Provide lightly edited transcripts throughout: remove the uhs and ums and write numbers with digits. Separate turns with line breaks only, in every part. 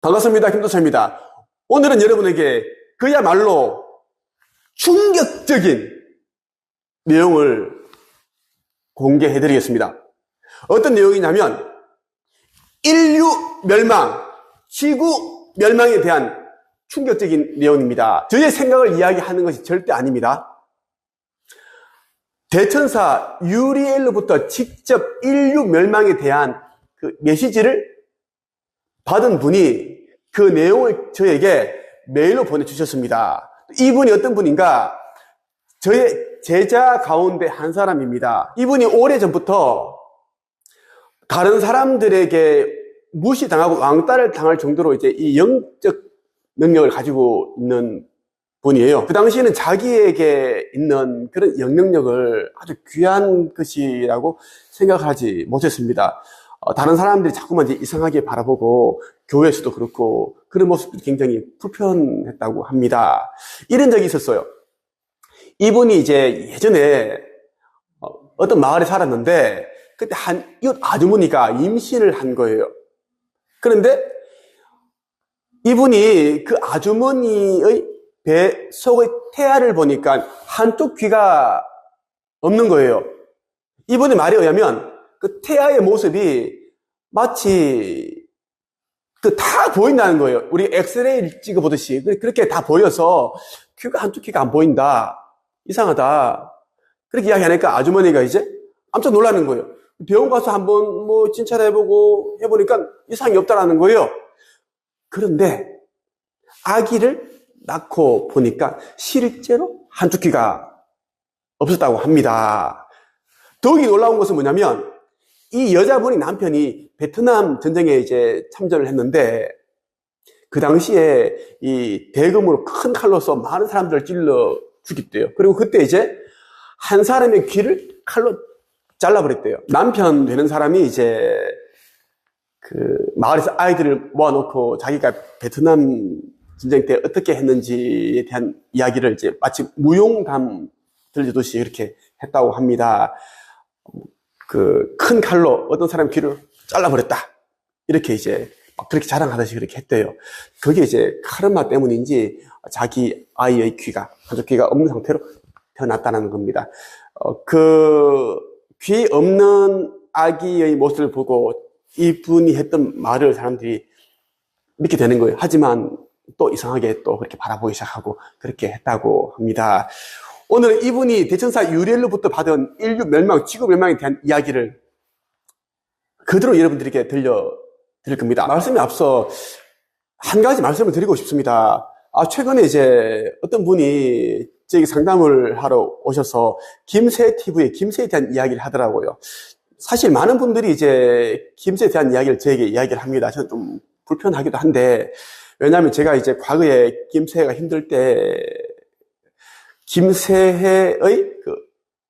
반갑습니다. 김도철입니다. 오늘은 여러분에게 그야말로 충격적인 내용을 공개해 드리겠습니다. 어떤 내용이냐면 인류 멸망, 지구 멸망에 대한 충격적인 내용입니다. 저의 생각을 이야기하는 것이 절대 아닙니다. 대천사 유리엘로부터 직접 인류 멸망에 대한 그 메시지를 받은 분이 그 내용을 저에게 메일로 보내주셨습니다. 이분이 어떤 분인가? 저의 제자 가운데 한 사람입니다. 이분이 오래전부터 다른 사람들에게 무시당하고 왕따를 당할 정도로 이제 이 영적 능력을 가지고 있는 분이에요. 그 당시에는 자기에게 있는 그런 영능력을 아주 귀한 것이라고 생각하지 못했습니다. 다른 사람들이 자꾸만 이제 이상하게 바라보고 교회에서도 그렇고 그런 모습이 굉장히 불편했다고 합니다. 이런 적이 있었어요. 이분이 이제 예전에 어떤 마을에 살았는데 그때 한 이웃 아주머니가 임신을 한 거예요. 그런데 이분이 그 아주머니의 배 속의 태아를 보니까 한쪽 귀가 없는 거예요. 이분의 말에 의하면 그 태아의 모습이 마치 다 보인다는 거예요. 우리 엑스레이를 찍어보듯이 그렇게 다 보여서 한쪽 귀가 안 보인다. 이상하다. 그렇게 이야기하니까 아주머니가 이제 깜짝 놀라는 거예요. 병원 가서 한번 진찰해보고 해보니까 이상이 없다라는 거예요. 그런데 아기를 낳고 보니까 실제로 한쪽 귀가 없었다고 합니다. 더욱이 놀라운 것은 뭐냐면 이 여자분이 남편이 베트남 전쟁에 이제 참전을 했는데 그 당시에 이 대금으로 큰 칼로서 많은 사람들을 찔러 죽였대요. 그리고 그때 이제 한 사람의 귀를 칼로 잘라버렸대요. 남편 되는 사람이 이제 그 마을에서 아이들을 모아놓고 자기가 베트남 전쟁 때 어떻게 했는지에 대한 이야기를 이제 마치 무용담 들리듯이 이렇게 했다고 합니다. 그 큰 칼로 어떤 사람 귀를 잘라버렸다. 이렇게 이제 막 그렇게 자랑하듯이 그렇게 했대요. 그게 이제 카르마 때문인지 자기 아이의 귀가, 한쪽 귀가 없는 상태로 태어났다는 겁니다. 그 귀 없는 아기의 모습을 보고 이분이 했던 말을 사람들이 믿게 되는 거예요. 하지만 또 이상하게 또 그렇게 바라보기 시작하고 그렇게 했다고 합니다. 오늘은 이분이 대천사 유리엘로부터 받은 인류 멸망, 지구 멸망에 대한 이야기를 그대로 여러분들에게 들려드릴 겁니다. 말씀에 앞서 한 가지 말씀을 드리고 싶습니다. 최근에 이제 어떤 분이 저에게 상담을 하러 오셔서 김새TV에 김새에 대한 이야기를 하더라고요. 사실 많은 분들이 이제 김새에 대한 이야기를 저에게 이야기를 합니다. 저는 좀 불편하기도 한데, 왜냐하면 제가 이제 과거에 김새가 힘들 때 김새의 그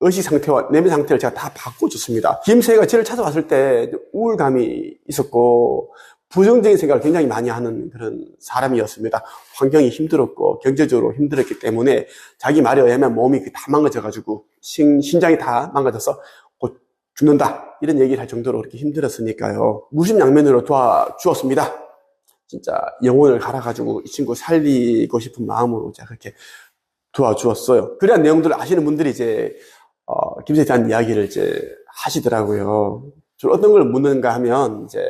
의식 상태와 내면 상태를 제가 다 바꿔줬습니다. 김새가 저를 찾아왔을 때 우울감이 있었고 부정적인 생각을 굉장히 많이 하는 그런 사람이었습니다. 환경이 힘들었고 경제적으로 힘들었기 때문에 자기 말에 의하면 몸이 다 망가져가지고 신장이 다 망가져서 곧 죽는다 이런 얘기를 할 정도로 그렇게 힘들었으니까요. 무심양면으로 도와주었습니다. 진짜 영혼을 갈아가지고 이 친구 살리고 싶은 마음으로 제가 그렇게 도와주었어요. 그러한 내용들을 아시는 분들이 이제 김새에 대한 이야기를 이제 하시더라고요. 주로 어떤 걸 묻는가 하면 이제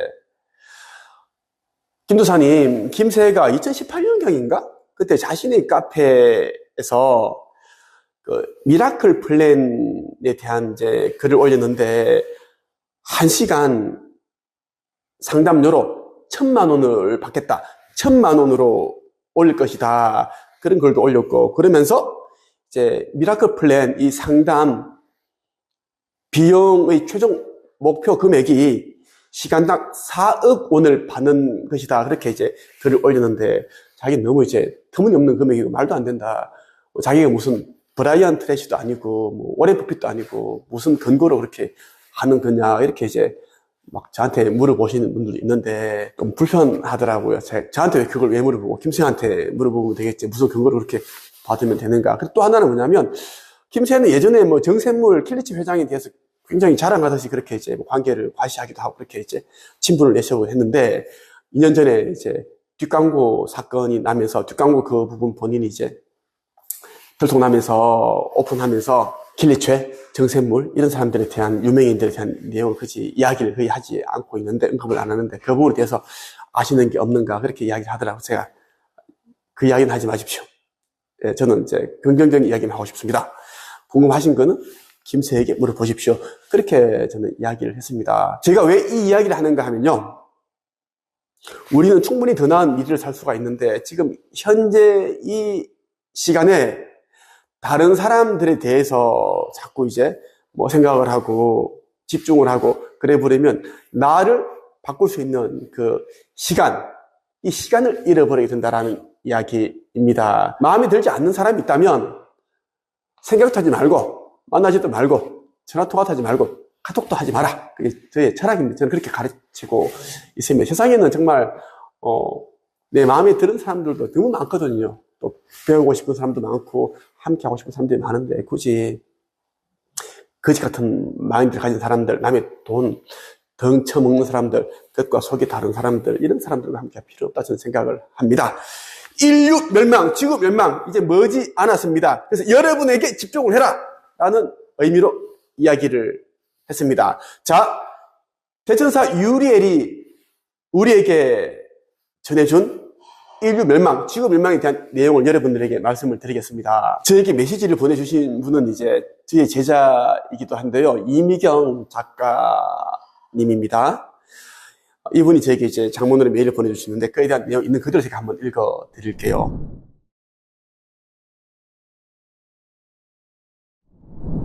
김도사님, 김새가 2018년경인가? 그때 자신의 카페에서 그 미라클 플랜에 대한 이제 글을 올렸는데 1시간 상담료로 1,000만 원을 받겠다. 1,000만 원으로 올릴 것이다. 그런 글도 올렸고, 그러면서 이제 미라클 플랜 이 상담 비용의 최종 목표 금액이 시간당 4억 원을 받는 것이다. 그렇게 이제 글을 올렸는데, 자기는 너무 이제 터무니없는 금액이고 말도 안 된다. 자기가 무슨 브라이언 트래시도 아니고, 워렌 버핏도 아니고, 무슨 근거로 그렇게 하는 거냐. 이렇게 이제 막 저한테 물어보시는 분들이 있는데, 좀 불편하더라고요. 저한테 그걸 왜 물어보고, 김새한테 물어보면 되겠지. 무슨 근거로 그렇게 받으면 되는가. 그리고 또 하나는 뭐냐면, 김새는 예전에 정샘물 킬리치 회장에 대해서 굉장히 자랑하듯이 그렇게 이제 관계를 과시하기도 하고 그렇게 이제 친분을 내세우고 했는데 2년 전에 이제 뒷광고 사건이 나면서 뒷광고 그 부분 본인이 이제 들통나면서 오픈하면서 길리최, 정샘물 이런 사람들에 대한 유명인들에 대한 내용을 굳이 이야기를 거의 하지 않고 있는데 언급을 안 하는데 그 부분에 대해서 아시는 게 없는가 그렇게 이야기를 하더라고요. 제가 그 이야기는 하지 마십시오. 예, 저는 이제 긍정적인 이야기만 하고 싶습니다. 궁금하신 거는 김세에게 물어보십시오. 그렇게 저는 이야기를 했습니다. 제가 왜 이 이야기를 하는가 하면요. 우리는 충분히 더 나은 미래를 살 수가 있는데 지금 현재 이 시간에 다른 사람들에 대해서 자꾸 이제 뭐 생각을 하고 집중을 하고 그래 버리면 나를 바꿀 수 있는 그 시간, 이 시간을 잃어버리게 된다라는 이야기입니다. 마음에 들지 않는 사람이 있다면 생각도 하지 말고 만나지도 말고 전화 통화도 하지 말고 카톡도 하지 마라. 그게 저의 철학입니다. 저는 그렇게 가르치고 있습니다. 세상에는 정말 내 마음에 드는 사람들도 너무 많거든요. 또 배우고 싶은 사람도 많고 함께 하고 싶은 사람들이 많은데 굳이 거지 같은 마인드를 가진 사람들, 남의 돈 덩쳐먹는 사람들, 겉과 속이 다른 사람들, 이런 사람들과 함께 할 필요 없다 저는 생각을 합니다. 인류 멸망, 지구 멸망 이제 머지 않았습니다. 그래서 여러분에게 집중을 해라 라는 의미로 이야기를 했습니다. 자, 대천사 유리엘이 우리에게 전해준 인류 멸망, 지구 멸망에 대한 내용을 여러분들에게 말씀을 드리겠습니다. 저에게 메시지를 보내주신 분은 이제 저의 제자이기도 한데요. 이미경 작가님입니다. 이분이 저에게 이제 장문으로 메일을 보내주시는데 그에 대한 내용 있는 그대로 제가 한번 읽어 드릴게요.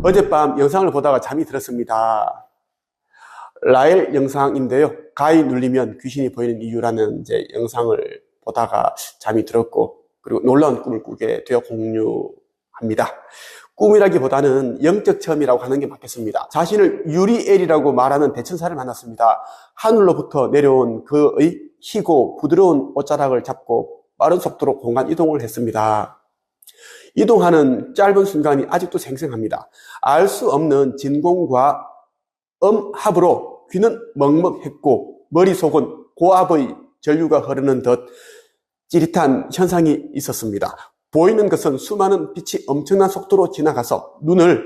어젯밤 영상을 보다가 잠이 들었습니다. 라엘 영상인데요. 가위 눌리면 귀신이 보이는 이유라는 이제 영상을 보다가 잠이 들었고 그리고 놀라운 꿈을 꾸게 되어 공유합니다. 꿈이라기보다는 영적 체험이라고 하는 게 맞겠습니다. 자신을 유리엘이라고 말하는 대천사를 만났습니다. 하늘로부터 내려온 그의 희고 부드러운 옷자락을 잡고 빠른 속도로 공간 이동을 했습니다. 이동하는 짧은 순간이 아직도 생생합니다. 알 수 없는 진공과 음합으로 귀는 먹먹했고 머릿속은 고압의 전류가 흐르는 듯 찌릿한 현상이 있었습니다. 보이는 것은 수많은 빛이 엄청난 속도로 지나가서 눈을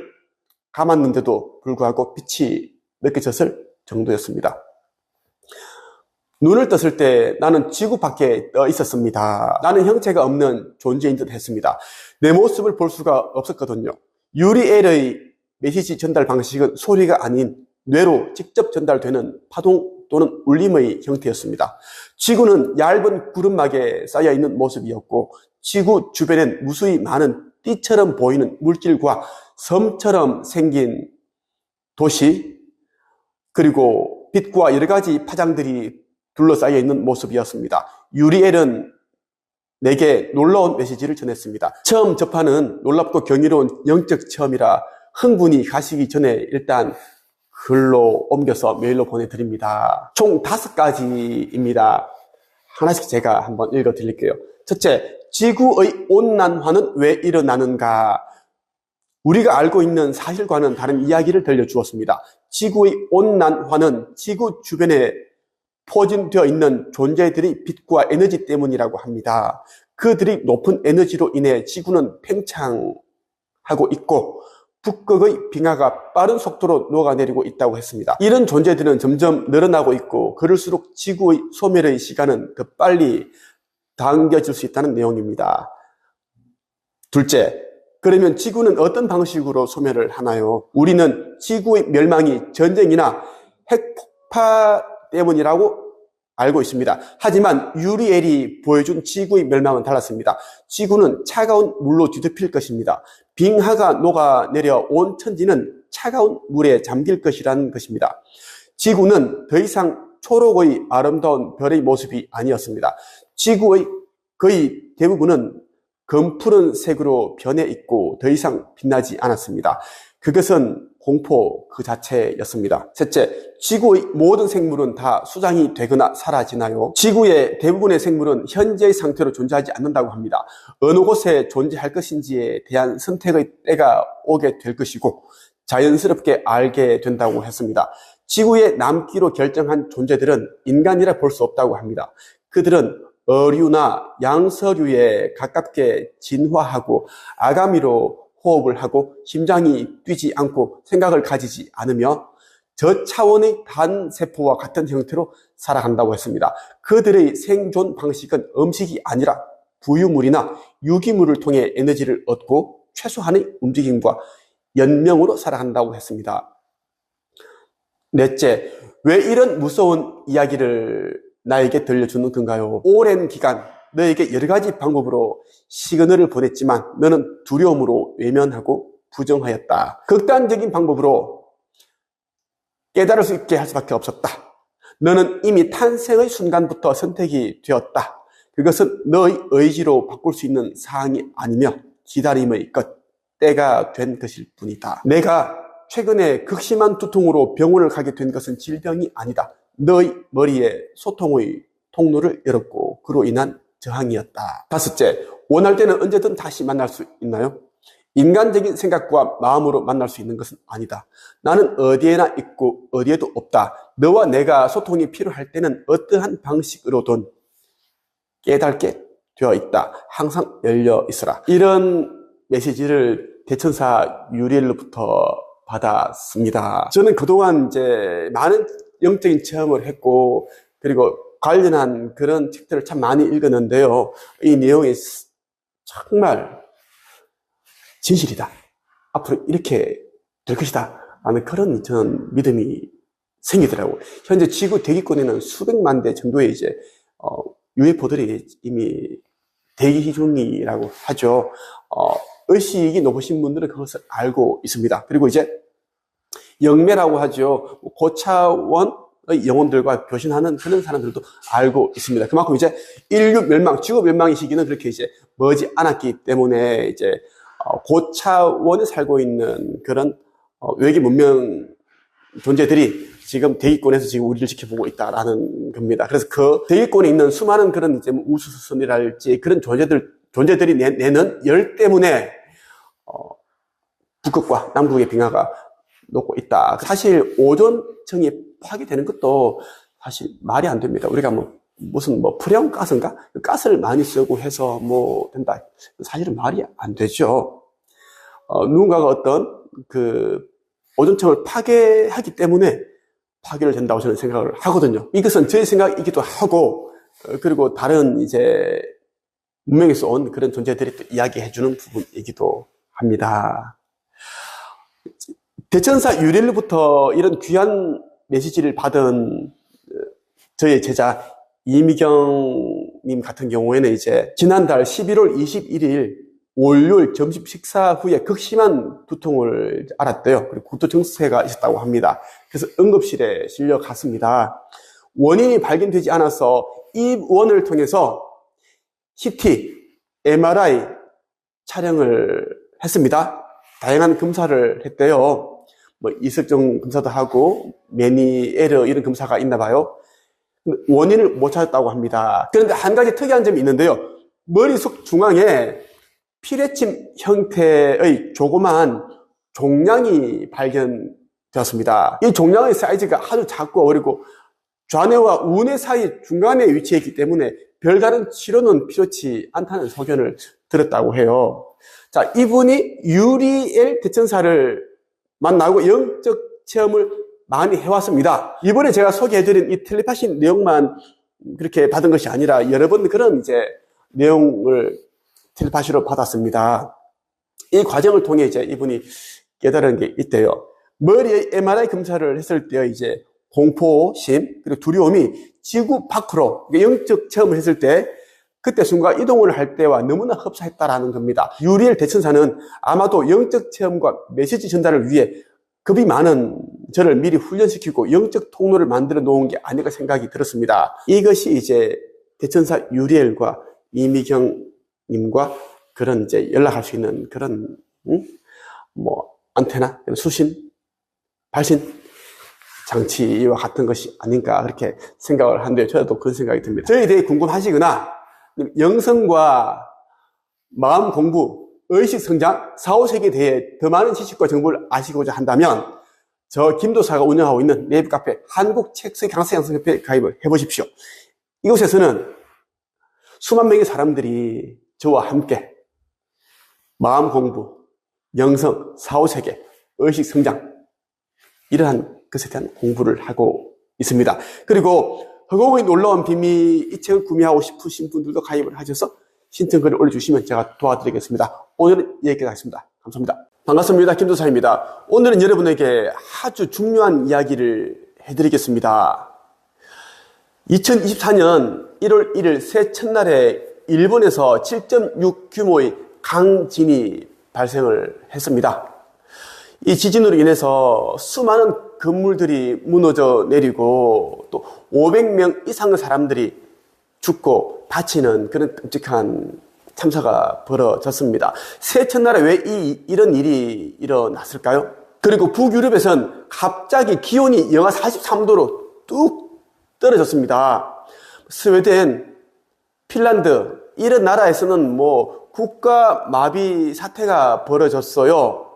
감았는데도 불구하고 빛이 느껴졌을 정도였습니다. 눈을 떴을 때 나는 지구 밖에 떠 있었습니다. 나는 형체가 없는 존재인 듯 했습니다. 내 모습을 볼 수가 없었거든요. 유리엘의 메시지 전달 방식은 소리가 아닌 뇌로 직접 전달되는 파동 또는 울림의 형태였습니다. 지구는 얇은 구름막에 쌓여있는 모습이었고 지구 주변엔 무수히 많은 띠처럼 보이는 물질과 섬처럼 생긴 도시 그리고 빛과 여러 가지 파장들이 둘러싸여 있는 모습이었습니다. 유리엘은 내게 놀라운 메시지를 전했습니다. 처음 접하는 놀랍고 경이로운 영적 체험이라 흥분이 가시기 전에 일단 글로 옮겨서 메일로 보내드립니다. 총 5가지입니다. 하나씩 제가 한번 읽어드릴게요. 첫째, 지구의 온난화는 왜 일어나는가? 우리가 알고 있는 사실과는 다른 이야기를 들려주었습니다. 지구의 온난화는 지구 주변에 포진되어 있는 존재들의 빛과 에너지 때문이라고 합니다. 그들이 높은 에너지로 인해 지구는 팽창하고 있고 북극의 빙하가 빠른 속도로 녹아내리고 있다고 했습니다. 이런 존재들은 점점 늘어나고 있고 그럴수록 지구의 소멸의 시간은 더 빨리 당겨질 수 있다는 내용입니다. 둘째, 그러면 지구는 어떤 방식으로 소멸을 하나요? 우리는 지구의 멸망이 전쟁이나 핵폭파 때문이라고 알고 있습니다. 하지만 유리엘이 보여준 지구의 멸망은 달랐습니다. 지구는 차가운 물로 뒤덮일 것입니다. 빙하가 녹아내려 온 천지는 차가운 물에 잠길 것이라는 것입니다. 지구는 더 이상 초록의 아름다운 별의 모습이 아니었습니다. 지구의 거의 대부분은 검푸른 색으로 변해 있고 더 이상 빛나지 않았습니다. 그것은 공포 그 자체였습니다. 셋째, 지구의 모든 생물은 다 수장이 되거나 사라지나요? 지구의 대부분의 생물은 현재의 상태로 존재하지 않는다고 합니다. 어느 곳에 존재할 것인지에 대한 선택의 때가 오게 될 것이고 자연스럽게 알게 된다고 했습니다. 지구에 남기로 결정한 존재들은 인간이라 볼 수 없다고 합니다. 그들은 어류나 양서류에 가깝게 진화하고 아가미로 호흡을 하고 심장이 뛰지 않고 생각을 가지지 않으며 저차원의 단세포와 같은 형태로 살아간다고 했습니다. 그들의 생존 방식은 음식이 아니라 부유물이나 유기물을 통해 에너지를 얻고 최소한의 움직임과 연명으로 살아간다고 했습니다. 넷째, 왜 이런 무서운 이야기를 나에게 들려주는 건가요? 오랜 기간 너에게 여러 가지 방법으로 시그널을 보냈지만 너는 두려움으로 외면하고 부정하였다. 극단적인 방법으로 깨달을 수 있게 할 수밖에 없었다. 너는 이미 탄생의 순간부터 선택이 되었다. 그것은 너의 의지로 바꿀 수 있는 사항이 아니며 기다림의 것, 때가 된 것일 뿐이다. 내가 최근에 극심한 두통으로 병원을 가게 된 것은 질병이 아니다. 너의 머리에 소통의 통로를 열었고 그로 인한 저항이었다. 다섯째, 원할 때는 언제든 다시 만날 수 있나요? 인간적인 생각과 마음으로 만날 수 있는 것은 아니다. 나는 어디에나 있고 어디에도 없다. 너와 내가 소통이 필요할 때는 어떠한 방식으로든 깨닫게 되어 있다. 항상 열려 있어라. 이런 메시지를 대천사 유리엘로부터 받았습니다. 저는 그동안 이제 많은 영적인 체험을 했고, 그리고 관련한 그런 책들을 참 많이 읽었는데요. 이 내용이 정말 진실이다. 앞으로 이렇게 될 것이다. 라는 그런 저는 믿음이 생기더라고요. 현재 지구 대기권에는 수백만 대 정도의 이제, UFO들이 이미 대기 중이라고 하죠. 의식이 높으신 분들은 그것을 알고 있습니다. 그리고 이제 영매라고 하죠. 고차원의 영혼들과 교신하는 그런 사람들도 알고 있습니다. 그만큼 이제 인류 멸망, 지구 멸망의 시기는 그렇게 이제 머지 않았기 때문에 이제 고차원에 살고 있는 그런 외계 문명 존재들이 지금 대기권에서 지금 우리를 지켜보고 있다라는 겁니다. 그래서 그 대기권에 있는 수많은 그런 이제 우주선이랄지 그런 존재들이 내는 열 때문에 북극과 남극의 빙하가 녹고 있다. 사실 오존층이 파괴되는 것도 사실 말이 안 됩니다. 우리가 무슨 프레온 가스인가? 가스를 많이 쓰고 해서 된다. 사실은 말이 안 되죠. 누군가가 어떤 오존층을 파괴하기 때문에 파괴를 된다고 저는 생각을 하거든요. 이것은 제 생각이기도 하고, 그리고 다른 이제 문명에서 온 그런 존재들이 또 이야기해주는 부분이기도 합니다. 대천사 유리엘로부터 이런 귀한 메시지를 받은 저의 제자 이미경님 같은 경우에는 이제 지난달 11월 21일 월요일 점심 식사 후에 극심한 두통을 앓았대요. 그리고 구토 증세가 있었다고 합니다. 그래서 응급실에 실려갔습니다. 원인이 발견되지 않아서 입원을 통해서 CT, MRI 촬영을 했습니다. 다양한 검사를 했대요. 이석증 검사도 하고 메니에러 이런 검사가 있나 봐요. 원인을 못 찾았다고 합니다. 그런데 한 가지 특이한 점이 있는데요. 머리속 중앙에 피레침 형태의 조그마한 종양이 발견되었습니다. 이 종양의 사이즈가 아주 작고 어리고 좌뇌와 우뇌 사이 중간에 위치해 있기 때문에 별다른 치료는 필요치 않다는 소견을 들었다고 해요. 자, 이분이 유리엘 대천사를 만나고 영적 체험을 많이 해왔습니다. 이번에 제가 소개해드린 이 텔레파시 내용만 그렇게 받은 것이 아니라 여러 번 그런 이제 내용을 텔레파시로 받았습니다. 이 과정을 통해 이제 이분이 깨달은 게 있대요. 머리에 MRI 검사를 했을 때 이제 공포심, 그리고 두려움이 지구 밖으로 영적 체험을 했을 때 그때 순간 이동을 할 때와 너무나 흡사했다라는 겁니다. 유리엘 대천사는 아마도 영적 체험과 메시지 전달을 위해 겁이 많은 저를 미리 훈련시키고 영적 통로를 만들어 놓은 게 아닐까 생각이 들었습니다. 이것이 이제 대천사 유리엘과 이미경님과 그런 이제 연락할 수 있는 그런 안테나, 수신, 발신 장치와 같은 것이 아닌가 그렇게 생각을 하는데 저도 그런 생각이 듭니다. 저에 대해 궁금하시거나 영성과 마음 공부, 의식 성장, 사후세계에 대해 더 많은 지식과 정보를 아시고자 한다면 저 김도사가 운영하고 있는 네이버 카페 한국책수의 강사 양성협회에 가입을 해보십시오. 이곳에서는 수만 명의 사람들이 저와 함께 마음 공부, 영성, 사후세계, 의식 성장 이러한 것에 대한 공부를 하고 있습니다. 그리고 허공의 놀라운 비밀 이 책을 구매하고 싶으신 분들도 가입을 하셔서 신청글을 올려주시면 제가 도와드리겠습니다. 오늘은 여기까지 하겠습니다. 감사합니다. 반갑습니다. 김도사입니다. 오늘은 여러분에게 아주 중요한 이야기를 해드리겠습니다. 2024년 1월 1일 새해 첫날에 일본에서 7.6 규모의 강진이 발생을 했습니다. 이 지진으로 인해서 수많은 건물들이 무너져 내리고 또 500명 이상의 사람들이 죽고 다치는 그런 끔찍한 참사가 벌어졌습니다. 새해 첫날에 왜 이런 일이 일어났을까요? 그리고 북유럽에선 갑자기 기온이 영하 43도로 뚝 떨어졌습니다. 스웨덴, 핀란드 이런 나라에서는 국가 마비 사태가 벌어졌어요.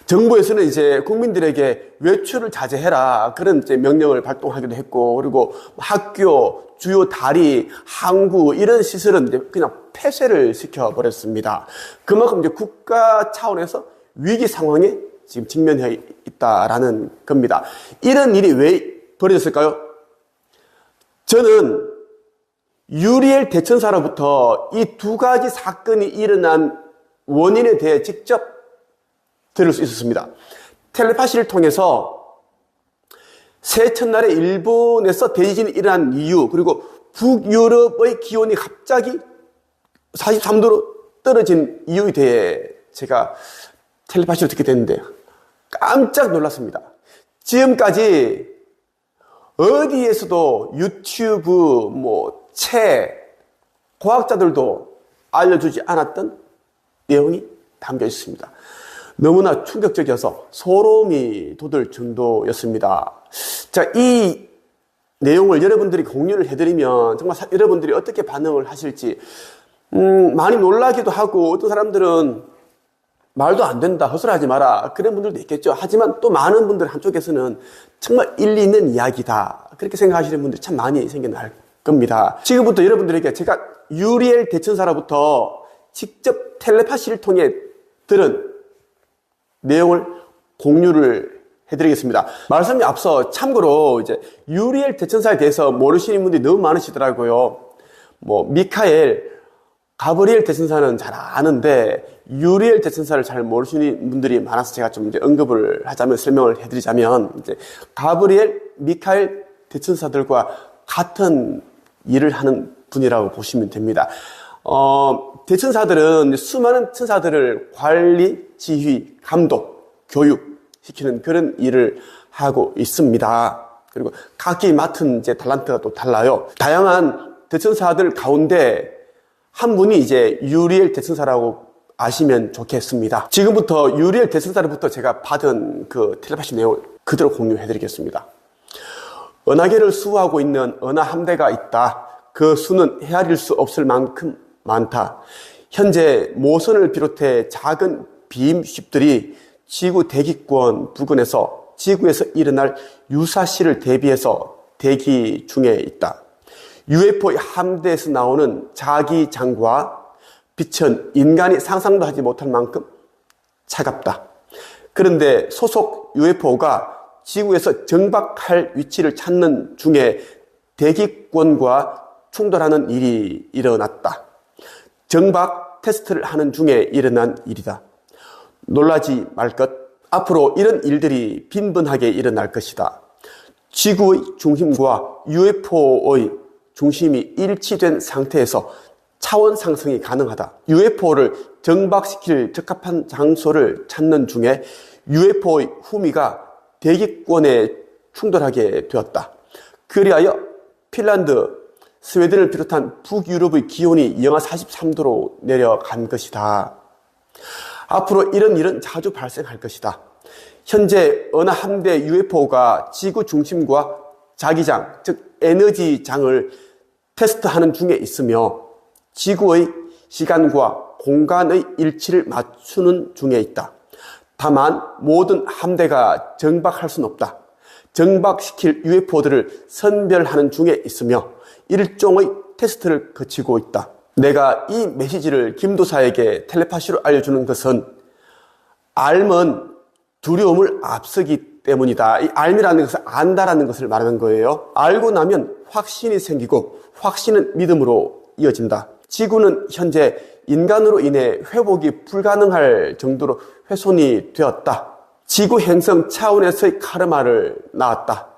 정부에서는 이제 국민들에게 외출을 자제해라 그런 이제 명령을 발동하기도 했고, 그리고 학교, 주요 다리, 항구 이런 시설은 이제 그냥 폐쇄를 시켜버렸습니다. 그만큼 이제 국가 차원에서 위기 상황에 지금 직면해 있다라는 겁니다. 이런 일이 왜 벌어졌을까요? 저는 유리엘 대천사로부터 이 두 가지 사건이 일어난 원인에 대해 직접 들을 수 있었습니다. 텔레파시를 통해서 새해 첫날에 일본에서 대지진이 일어난 이유, 그리고 북유럽의 기온이 갑자기 43도로 떨어진 이유에 대해 제가 텔레파시로 듣게 됐는데 깜짝 놀랐습니다. 지금까지 어디에서도 유튜브, 책, 과학자들도 알려주지 않았던 내용이 담겨 있습니다. 너무나 충격적이어서 소름이 돋을 정도였습니다. 자, 이 내용을 여러분들이 공유를 해드리면 정말 여러분들이 어떻게 반응을 하실지 많이 놀라기도 하고, 어떤 사람들은 말도 안 된다, 헛소리하지 마라 그런 분들도 있겠죠. 하지만 또 많은 분들 한쪽에서는 정말 일리 있는 이야기다 그렇게 생각하시는 분들이 참 많이 생겨날 겁니다. 지금부터 여러분들에게 제가 유리엘 대천사로부터 직접 텔레파시를 통해 들은 내용을 공유를 해드리겠습니다. 말씀이 앞서 참고로 이제 유리엘 대천사에 대해서 모르시는 분들이 너무 많으시더라고요. 미카엘, 가브리엘 대천사는 잘 아는데 유리엘 대천사를 잘 모르시는 분들이 많아서 제가 좀 이제 언급을 하자면, 설명을 해드리자면, 이제 가브리엘, 미카엘 대천사들과 같은 일을 하는 분이라고 보시면 됩니다. 대천사들은 수많은 천사들을 관리, 지휘, 감독, 교육시키는 그런 일을 하고 있습니다. 그리고 각기 맡은 이제 달란트가 또 달라요. 다양한 대천사들 가운데 한 분이 이제 유리엘 대천사라고 아시면 좋겠습니다. 지금부터 유리엘 대천사로부터 제가 받은 그 텔레파시 내용을 그대로 공유해드리겠습니다. 은하계를 수호하고 있는 은하 함대가 있다. 그 수는 헤아릴 수 없을 만큼 많다. 현재 모선을 비롯해 작은 비임쉽들이 지구 대기권 부근에서 지구에서 일어날 유사시를 대비해서 대기 중에 있다. UFO 함대에서 나오는 자기장과 빛은 인간이 상상도 하지 못할 만큼 차갑다. 그런데 소속 UFO가 지구에서 정박할 위치를 찾는 중에 대기권과 충돌하는 일이 일어났다. 정박 테스트를 하는 중에 일어난 일이다. 놀라지 말 것. 앞으로 이런 일들이 빈번하게 일어날 것이다. 지구의 중심과 UFO의 중심이 일치된 상태에서 차원 상승이 가능하다. UFO를 정박시킬 적합한 장소를 찾는 중에 UFO의 후미가 대기권에 충돌하게 되었다. 그리하여 핀란드, 스웨덴을 비롯한 북유럽의 기온이 영하 43도로 내려간 것이다. 앞으로 이런 일은 자주 발생할 것이다. 현재 은하 함대 UFO가 지구 중심과 자기장, 즉 에너지장을 테스트하는 중에 있으며 지구의 시간과 공간의 일치를 맞추는 중에 있다. 다만 모든 함대가 정박할 수는 없다. 정박시킬 UFO들을 선별하는 중에 있으며 일종의 테스트를 거치고 있다. 내가 이 메시지를 김도사에게 텔레파시로 알려주는 것은 알면 두려움을 앞서기 때문이다. 이 알미라는 것은 안다라는 것을 말하는 거예요. 알고 나면 확신이 생기고 확신은 믿음으로 이어진다. 지구는 현재 인간으로 인해 회복이 불가능할 정도로 훼손이 되었다. 지구 행성 차원에서의 카르마를 낳았다.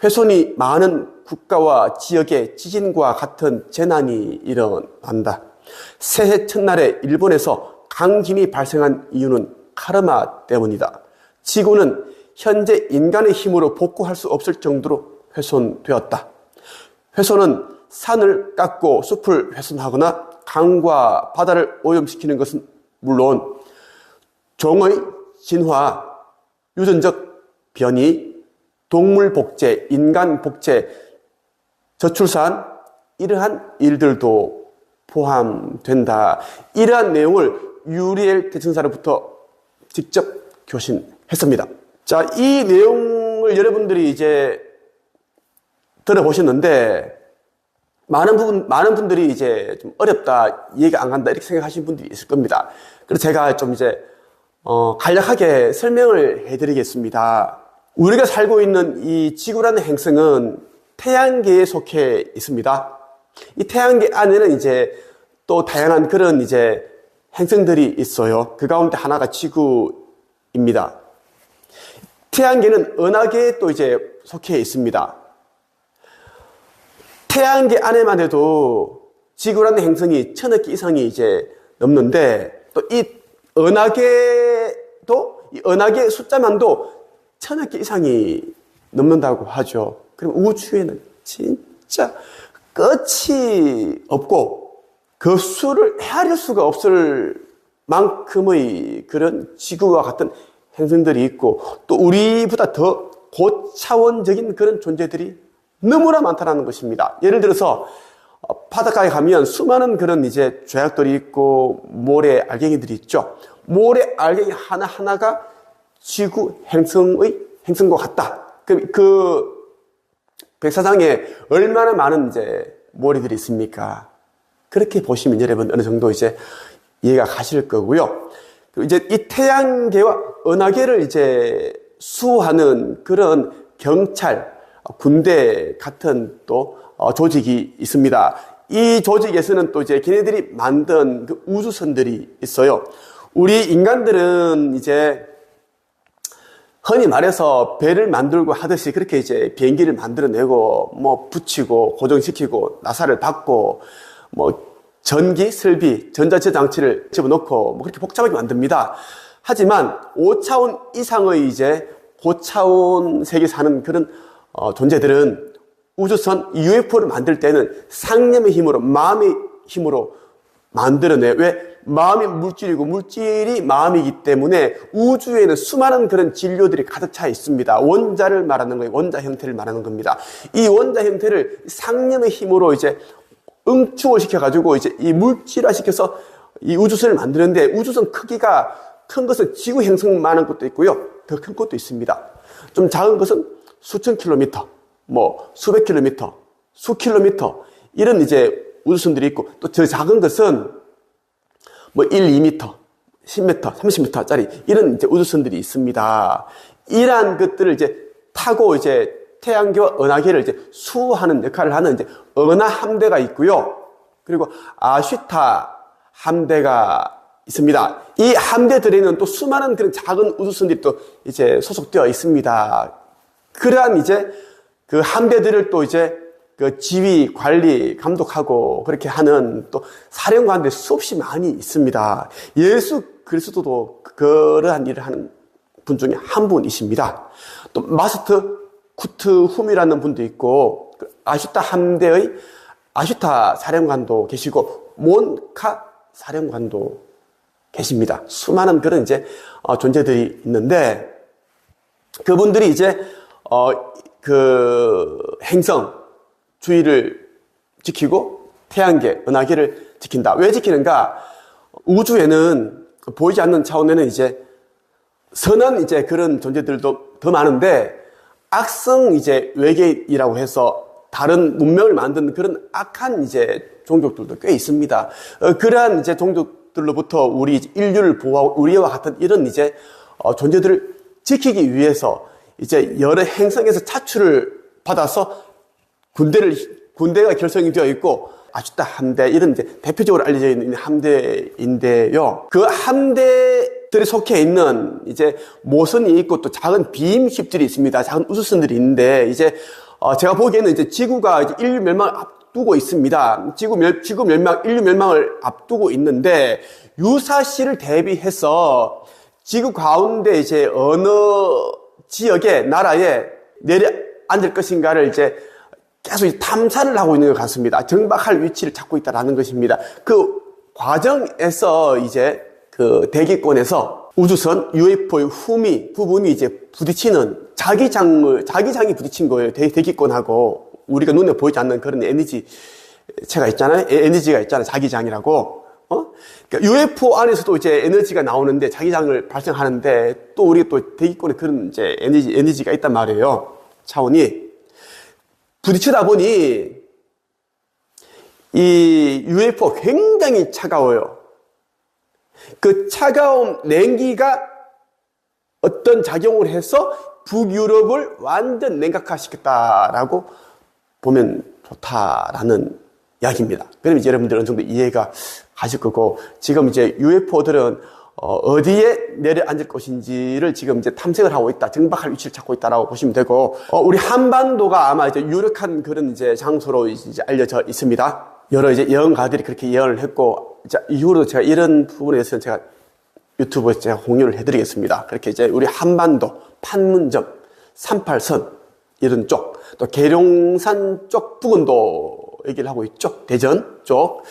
훼손이 많은 국가와 지역에 지진과 같은 재난이 일어난다. 새해 첫날에 일본에서 강진이 발생한 이유는 카르마 때문이다. 지구는 현재 인간의 힘으로 복구할 수 없을 정도로 훼손되었다. 훼손은 산을 깎고 숲을 훼손하거나 강과 바다를 오염시키는 것은 물론 종의 진화, 유전적 변이, 동물 복제, 인간 복제, 저출산 이러한 일들도 포함된다. 이러한 내용을 유리엘 대천사로부터 직접 교신했습니다. 자, 이 내용을 여러분들이 이제 들어보셨는데 많은 분들이 이제 좀 어렵다, 이해가 안 간다 이렇게 생각하시는 분들이 있을 겁니다. 그래서 제가 좀 이제 간략하게 설명을 해드리겠습니다. 우리가 살고 있는 이 지구라는 행성은 태양계에 속해 있습니다. 이 태양계 안에는 이제 또 다양한 그런 이제 행성들이 있어요. 그 가운데 하나가 지구입니다. 태양계는 은하계에 또 이제 속해 있습니다. 태양계 안에만 해도 지구라는 행성이 1000억 개 이상이 이제 넘는데 또 이 은하계도 이 은하계 숫자만도 1000억 개 이상이 넘는다고 하죠. 그럼 우주에는 진짜 끝이 없고 그 수를 헤아릴 수가 없을 만큼의 그런 지구와 같은 행성들이 있고 또 우리보다 더 고차원적인 그런 존재들이 너무나 많다는 것입니다. 예를 들어서 바닷가에 가면 수많은 그런 이제 조약돌이 있고 모래 알갱이들이 있죠. 모래 알갱이 하나하나가 지구 행성과 같다. 그 백사장에 얼마나 많은 이제 모래들이 있습니까? 그렇게 보시면 여러분 어느 정도 이제 이해가 가실 거고요. 그리고 이제 이 태양계와 은하계를 이제 수호하는 그런 경찰, 군대 같은 또 조직이 있습니다. 이 조직에서는 또 이제 걔네들이 만든 그 우주선들이 있어요. 우리 인간들은 이제 흔히 말해서 배를 만들고 하듯이 그렇게 이제 비행기를 만들어내고 뭐 붙이고 고정시키고 나사를 받고 뭐 전기, 설비, 전자제장치를 집어넣고 뭐 그렇게 복잡하게 만듭니다. 하지만 5차원 이상의 이제 고차원 세계 사는 그런 존재들은 우주선 UFO를 만들 때는 상념의 힘으로, 마음의 힘으로 만들어내. 왜? 마음이 물질이고 물질이 마음이기 때문에 우주에는 수많은 그런 진료들이 가득 차 있습니다. 원자를 말하는 거예요. 원자 형태를 말하는 겁니다. 이 원자 형태를 상념의 힘으로 이제 응축을 시켜가지고 이제 이 물질화 시켜서 이 우주선을 만드는데 우주선 크기가 큰 것은 지구 행성만한 것도 있고요. 더 큰 것도 있습니다. 좀 작은 것은 수천 킬로미터, 뭐 수백 킬로미터, 수 킬로미터 이런 이제 우주선들이 있고 또 저 작은 것은 뭐 1, 2m, 10m, 30m짜리 이런 이제 우주선들이 있습니다. 이러한 것들을 이제 타고 이제 태양계와 은하계를 이제 수호하는 역할을 하는 이제 은하 함대가 있고요. 그리고 아슈타 함대가 있습니다. 이 함대들에는 또 수많은 그런 작은 우주선들이 또 이제 소속되어 있습니다. 그러한 이제 그 함대들을 또 이제 그 지휘, 관리, 감독하고 그렇게 하는 또 사령관들이 수없이 많이 있습니다. 예수 그리스도도 그러한 일을 하는 분 중에 한 분이십니다. 또 마스터 쿠트 훔이라는 분도 있고 아슈타 함대의 아슈타 사령관도 계시고 몬카 사령관도 계십니다. 수많은 그런 이제 존재들이 있는데 그분들이 이제 그 행성 주위를 지키고 태양계, 은하계를 지킨다. 왜 지키는가? 우주에는 보이지 않는 차원에는 이제 선한 이제 그런 존재들도 더 많은데 악성 이제 외계인이라고 해서 다른 문명을 만드는 그런 악한 이제 종족들도 꽤 있습니다. 그러한 이제 종족들로부터 우리 인류를 보호하고 우리와 같은 이런 이제 존재들을 지키기 위해서 이제 여러 행성에서 차출을 받아서 군대가 결성이 되어 있고 아주타 함대 이런 이제 대표적으로 알려져 있는 함대인데요. 그 함대들이 속해 있는 이제 모선이 있고 또 작은 비임식들이 있습니다. 작은 우주선들이 있는데 이제 제가 보기에는 이제 지구가 이제 인류 멸망을 앞두고 있습니다. 지구 멸망, 인류 멸망을 앞두고 있는데 유사시를 대비해서 지구 가운데 이제 어느 지역에 나라에 내려앉을 것인가를 이제 계속 탐사를 하고 있는 것 같습니다. 정박할 위치를 찾고 있다라는 것입니다. 그 과정에서 이제 그 대기권에서 우주선 UFO의 후미 부분이 이제 부딪히는 자기장이 부딪힌 거예요. 대기권하고 우리가 눈에 보이지 않는 그런 에너지가 있잖아요. 자기장이라고. 그러니까 UFO 안에서도 이제 에너지가 나오는데 자기장을 발생하는데 또 우리가 또 대기권에 그런 이제 에너지가 있단 말이에요. 차원이. 부딪히다 보니 이 UFO가 굉장히 차가워요. 그 차가운 냉기가 어떤 작용을 해서 북유럽을 완전 냉각화시켰다라고 보면 좋다라는 이야기입니다. 그러면 이제 여러분들 어느 정도 이해가 가실 거고, 지금 이제 UFO들은 어디에 내려앉을 것인지를 지금 이제 탐색을 하고 있다, 정박할 위치를 찾고 있다라고 보시면 되고, 우리 한반도가 아마 이제 유력한 그런 이제 장소로 이제 알려져 있습니다. 여러 이제 예언가들이 그렇게 예언을 했고, 이후로 제가 이런 부분에 대해서는 제가 유튜브에 제가 공유를 해드리겠습니다. 그렇게 이제 우리 한반도, 판문점, 38선, 이런 쪽, 또 계룡산 쪽 부근도 얘기를 하고 있죠. 대전 쪽.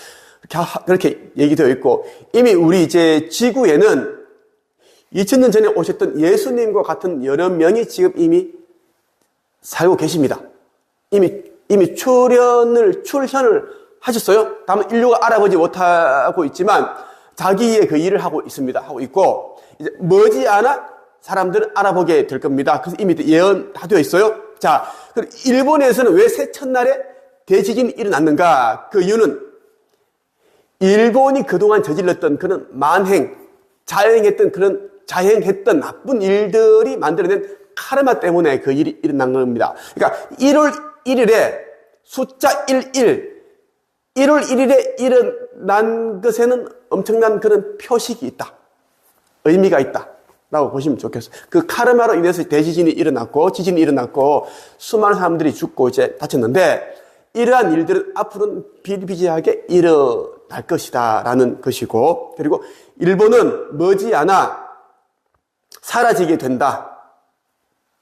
그렇게 얘기되어 있고, 이미 우리 이제 지구에는 2000년 전에 오셨던 예수님과 같은 여러 명이 지금 이미 살고 계십니다. 이미 출현을 하셨어요. 다만 인류가 알아보지 못하고 있지만 자기의 그 일을 하고 있습니다. 하고 있고, 이제 머지않아 사람들은 알아보게 될 겁니다. 그래서 이미 예언 다 되어 있어요. 자, 그럼 일본에서는 왜 새 첫날에 대지진이 일어났는가? 그 이유는 일본이 그동안 저질렀던 그런 자행했던 나쁜 일들이 만들어낸 카르마 때문에 그 일이 일어난 겁니다. 그러니까 1월 1일에 숫자 1월 1일에 일어난 것에는 엄청난 그런 표식이 있다. 의미가 있다. 라고 보시면 좋겠어요. 그 카르마로 인해서 지진이 일어났고 수많은 사람들이 죽고 이제 다쳤는데, 이러한 일들은 앞으로는 비일비재하게 일어날 것이다 라는 것이고, 그리고 일본은 머지않아 사라지게 된다,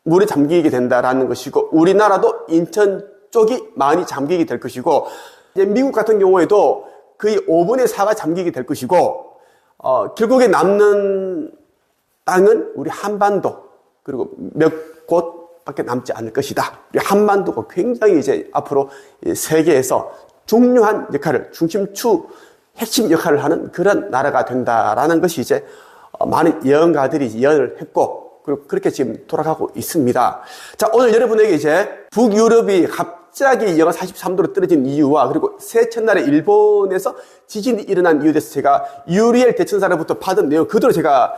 물에 잠기게 된다라는 것이고, 우리나라도 인천 쪽이 많이 잠기게 될 것이고, 이제 미국 같은 경우에도 거의 5분의 4가 잠기게 될 것이고, 결국에 남는 땅은 우리 한반도, 그리고 몇 곳밖에 남지 않을 것이다. 우리 한반도가 굉장히 이제 앞으로 세계에서 중요한 역할을, 핵심 역할을 하는 그런 나라가 된다라는 것이 이제 많은 예언가들이 예언을 했고, 그리고 그렇게 지금 돌아가고 있습니다. 자, 오늘 여러분에게 이제 북유럽이 갑자기 영하 43도로 떨어진 이유와, 그리고 새 첫날에 일본에서 지진이 일어난 이유에 대해서 제가 유리엘 대천사로부터 받은 내용 그대로 제가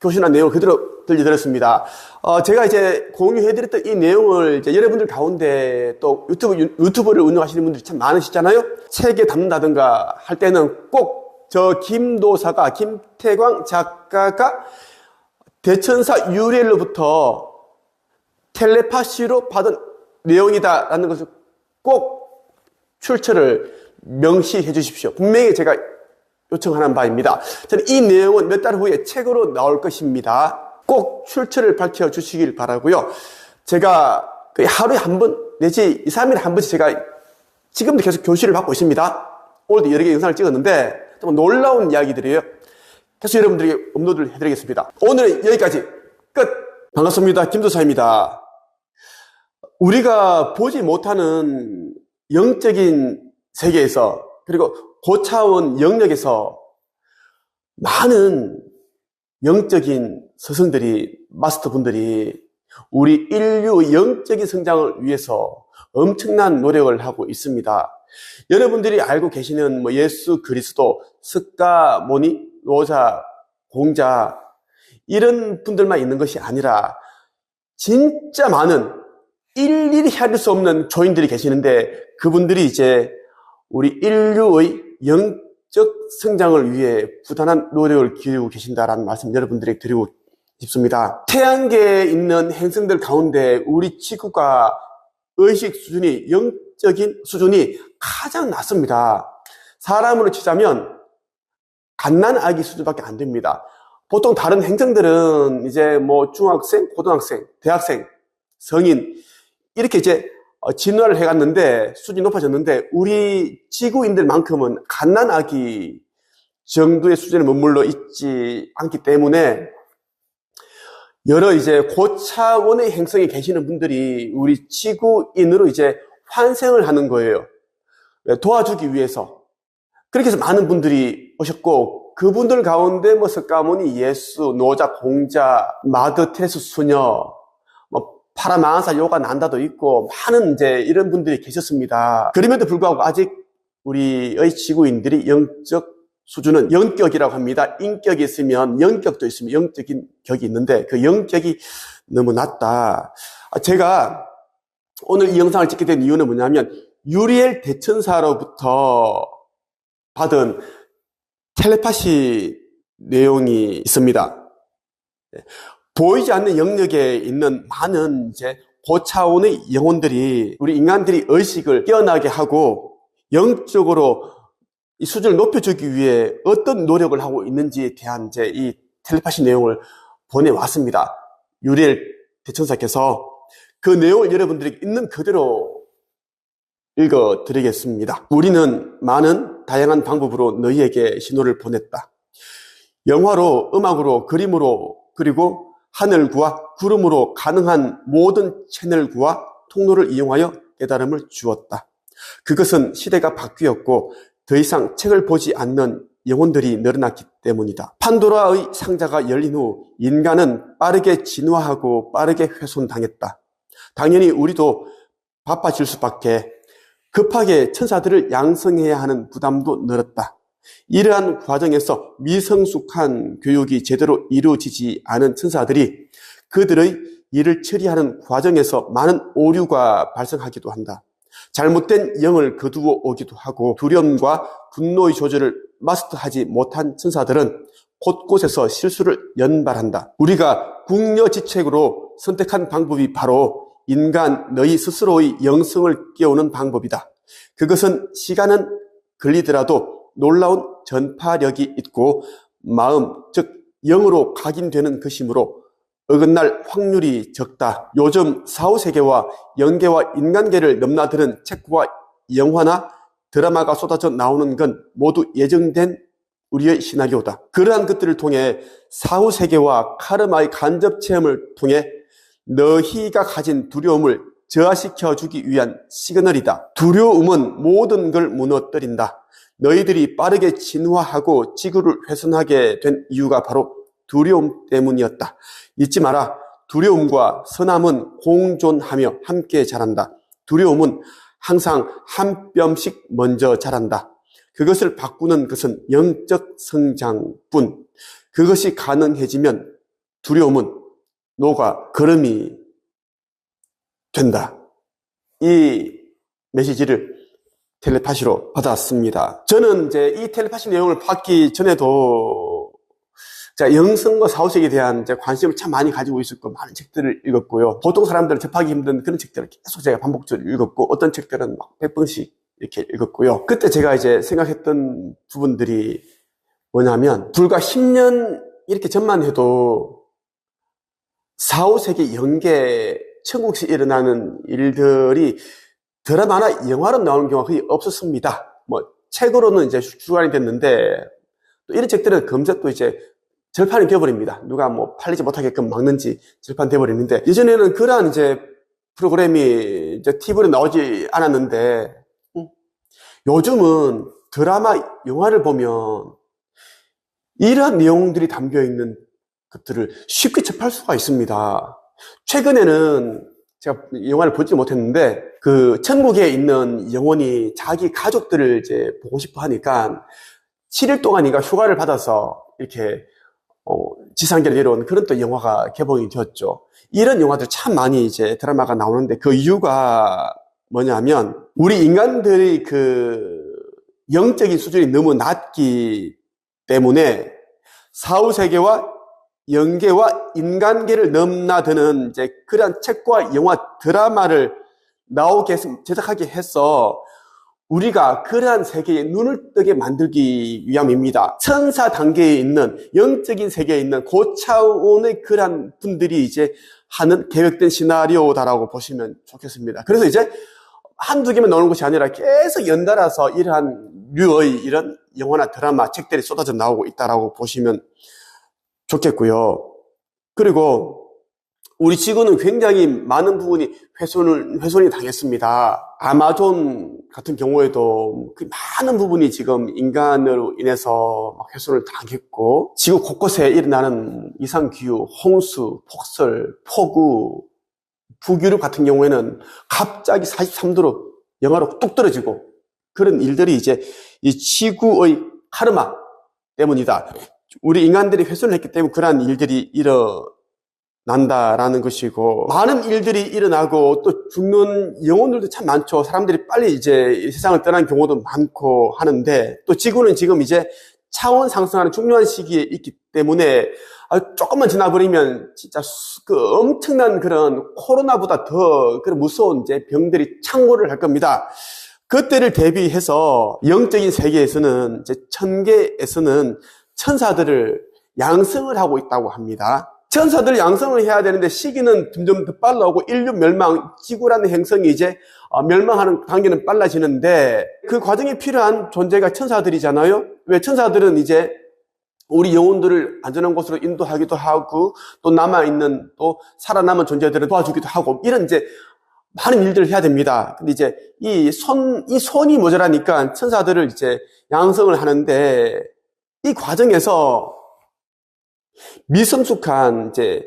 교신한 내용을 그대로 들려드렸습니다. 제가 이제 공유해드렸던 이 내용을 이제 여러분들 가운데 또 유튜브를 운영하시는 분들이 참 많으시잖아요. 책에 담는다든가 할 때는 꼭 저 김태광 작가가 대천사 유리엘로부터 텔레파시로 받은 내용이다라는 것을 꼭 출처를 명시해 주십시오. 분명히 제가 요청하는 바입니다. 저는 이 내용은 몇 달 후에 책으로 나올 것입니다. 꼭 출처를 밝혀주시길 바라고요. 제가 하루에 한 번 내지 2, 3일에 한 번씩 제가 지금도 계속 교실을 받고 있습니다. 오늘도 여러 개 영상을 찍었는데 좀 놀라운 이야기들이에요. 계속 여러분들에게 업로드를 해드리겠습니다. 오늘은 여기까지 끝! 반갑습니다. 김도사입니다. 우리가 보지 못하는 영적인 세계에서, 그리고 고차원 영역에서 많은 영적인 스승들이, 마스터분들이 우리 인류의 영적인 성장을 위해서 엄청난 노력을 하고 있습니다. 여러분들이 알고 계시는 뭐 예수 그리스도, 석가모니, 노자, 공자 이런 분들만 있는 것이 아니라 진짜 많은 일일이 헤아릴 수 없는 조인들이 계시는데 그분들이 이제 우리 인류의 영적 성장을 위해 부단한 노력을 기울이고 계신다라는 말씀 여러분들에게 드리고 싶습니다. 태양계에 있는 행성들 가운데 우리 지구가 의식 수준이, 영적인 수준이 가장 낮습니다. 사람으로 치자면 갓난아기 수준밖에 안 됩니다. 보통 다른 행성들은 이제 뭐 중학생, 고등학생, 대학생, 성인 이렇게 이제 진화를 해갔는데 수준이 높아졌는데 우리 지구인들만큼은 갓난아기 정도의 수준에 머물러 있지 않기 때문에 여러 이제 고차원의 행성에 계시는 분들이 우리 지구인으로 이제 환생을 하는 거예요. 도와주기 위해서. 그렇게 해서 많은 분들이 오셨고 그분들 가운데 뭐 석가모니, 예수, 노자, 공자, 마더 테레스 수녀, 뭐 파라마한사 요가 난다도 있고 많은 이제 이런 분들이 계셨습니다. 그럼에도 불구하고 아직 우리의 지구인들이 영적 수준은 영격이라고 합니다. 인격이 있으면 영격도 있으면 영적인 격이 있는데 그 영격이 너무 낮다. 제가 오늘 이 영상을 찍게 된 이유는 뭐냐면 유리엘 대천사로부터 받은 텔레파시 내용이 있습니다. 보이지 않는 영역에 있는 많은 이제 고차원의 영혼들이 우리 인간들이 의식을 깨어나게 하고 영적으로 이 수준을 높여주기 위해 어떤 노력을 하고 있는지에 대한 이제 이 텔레파시 내용을 보내왔습니다. 유리엘 대천사께서 그 내용을 여러분들에게 있는 그대로 읽어드리겠습니다. 우리는 많은 다양한 방법으로 너희에게 신호를 보냈다. 영화로, 음악으로, 그림으로, 그리고 하늘과 구름으로 가능한 모든 채널과 통로를 이용하여 깨달음을 주었다. 그것은 시대가 바뀌었고 더 이상 책을 보지 않는 영혼들이 늘어났기 때문이다. 판도라의 상자가 열린 후 인간은 빠르게 진화하고 빠르게 훼손당했다. 당연히 우리도 바빠질 수밖에 급하게 천사들을 양성해야 하는 부담도 늘었다. 이러한 과정에서 미성숙한 교육이 제대로 이루어지지 않은 천사들이 그들의 일을 처리하는 과정에서 많은 오류가 발생하기도 한다. 잘못된 영을 거두어 오기도 하고 두려움과 분노의 조절을 마스터하지 못한 천사들은 곳곳에서 실수를 연발한다. 우리가 궁여지책으로 선택한 방법이 바로 인간 너희 스스로의 영성을 깨우는 방법이다. 그것은 시간은 걸리더라도 놀라운 전파력이 있고 마음, 즉 영으로 각인되는 것이므로 어긋날 확률이 적다. 요즘 사후세계와 영계와 인간계를 넘나드는 책과 영화나 드라마가 쏟아져 나오는 건 모두 예정된 우리의 시나리오다. 그러한 것들을 통해 사후세계와 카르마의 간접 체험을 통해 너희가 가진 두려움을 저하시켜주기 위한 시그널이다. 두려움은 모든 걸 무너뜨린다. 너희들이 빠르게 진화하고 지구를 훼손하게 된 이유가 바로 두려움 때문이었다. 잊지 마라. 두려움과 선함은 공존하며 함께 자란다. 두려움은 항상 한 뼘씩 먼저 자란다. 그것을 바꾸는 것은 영적 성장뿐. 그것이 가능해지면 두려움은 녹아 거름이 된다. 이 메시지를 텔레파시로 받았습니다. 저는 이제 이 텔레파시 내용을 받기 전에도 영성과 사후세계에 대한 관심을 참 많이 가지고 있었고 많은 책들을 읽었고요. 보통 사람들은 접하기 힘든 그런 책들을 계속 제가 반복적으로 읽었고 어떤 책들은 막 100번씩 이렇게 읽었고요. 그때 제가 이제 생각했던 부분들이 뭐냐면 불과 10년 이렇게 전만 해도 사후세계 영계 천국에서 일어나는 일들이 드라마나 영화로 나오는 경우가 거의 없었습니다. 뭐 책으로는 이제 출간이 됐는데 또 이런 책들은 금세 또 이제 절판이 되어버립니다. 누가 뭐 팔리지 못하게끔 막는지 절판되어버리는데 예전에는 그러한 이제 프로그램이 이제 TV로 나오지 않았는데 요즘은 드라마, 영화를 보면 이러한 내용들이 담겨있는 것들을 쉽게 접할 수가 있습니다. 최근에는 제가 영화를 보지 못했는데 그 천국에 있는 영혼이 자기 가족들을 이제 보고 싶어 하니까 7일 동안인가 휴가를 받아서 이렇게 지상계로 내려온 그런 또 영화가 개봉이 되었죠. 이런 영화들 참 많이 이제 드라마가 나오는데 그 이유가 뭐냐면 우리 인간들의 그 영적인 수준이 너무 낮기 때문에 사후세계와 영계와 인간계를 넘나드는 이제 그런 책과 영화, 드라마를 나오게 제작하게 해서 우리가 그러한 세계에 눈을 뜨게 만들기 위함입니다. 천사 단계에 있는 영적인 세계에 있는 고차원의 그러한 분들이 이제 하는 계획된 시나리오다라고 보시면 좋겠습니다. 그래서 이제 한두 개만 나오는 것이 아니라 계속 연달아서 이러한 류의 이런 영화나 드라마, 책들이 쏟아져 나오고 있다라고 보시면 좋겠고요. 그리고 우리 지구는 굉장히 많은 부분이 훼손이 당했습니다. 아마존 같은 경우에도 그 많은 부분이 지금 인간으로 인해서 훼손을 당했고, 지구 곳곳에 일어나는 이상기후, 홍수, 폭설, 폭우, 부기류 같은 경우에는 갑자기 43도로 영하로 뚝 떨어지고, 그런 일들이 이제 이 지구의 카르마 때문이다. 우리 인간들이 훼손을 했기 때문에 그러한 일들이 일어난다라는 것이고, 많은 일들이 일어나고 또 죽는 영혼들도 참 많죠. 사람들이 빨리 이제 세상을 떠난 경우도 많고 하는데, 또 지구는 지금 이제 차원 상승하는 중요한 시기에 있기 때문에 조금만 지나버리면 진짜 그 엄청난 그런 코로나보다 더 그런 무서운 이제 병들이 창궐을 할 겁니다. 그때를 대비해서 영적인 세계에서는 이제 천계에서는 천사들을 양성을 하고 있다고 합니다. 천사들 양성을 해야 되는데 시기는 점점 더 빨라오고 인류 멸망, 지구라는 행성이 이제 멸망하는 단계는 빨라지는데 그 과정에 필요한 존재가 천사들이잖아요. 왜 천사들은 이제 우리 영혼들을 안전한 곳으로 인도하기도 하고 또 남아있는 또 살아남은 존재들을 도와주기도 하고 이런 이제 많은 일들을 해야 됩니다. 근데 이제 이 손이 모자라니까 천사들을 이제 양성을 하는데 이 과정에서 미성숙한 이제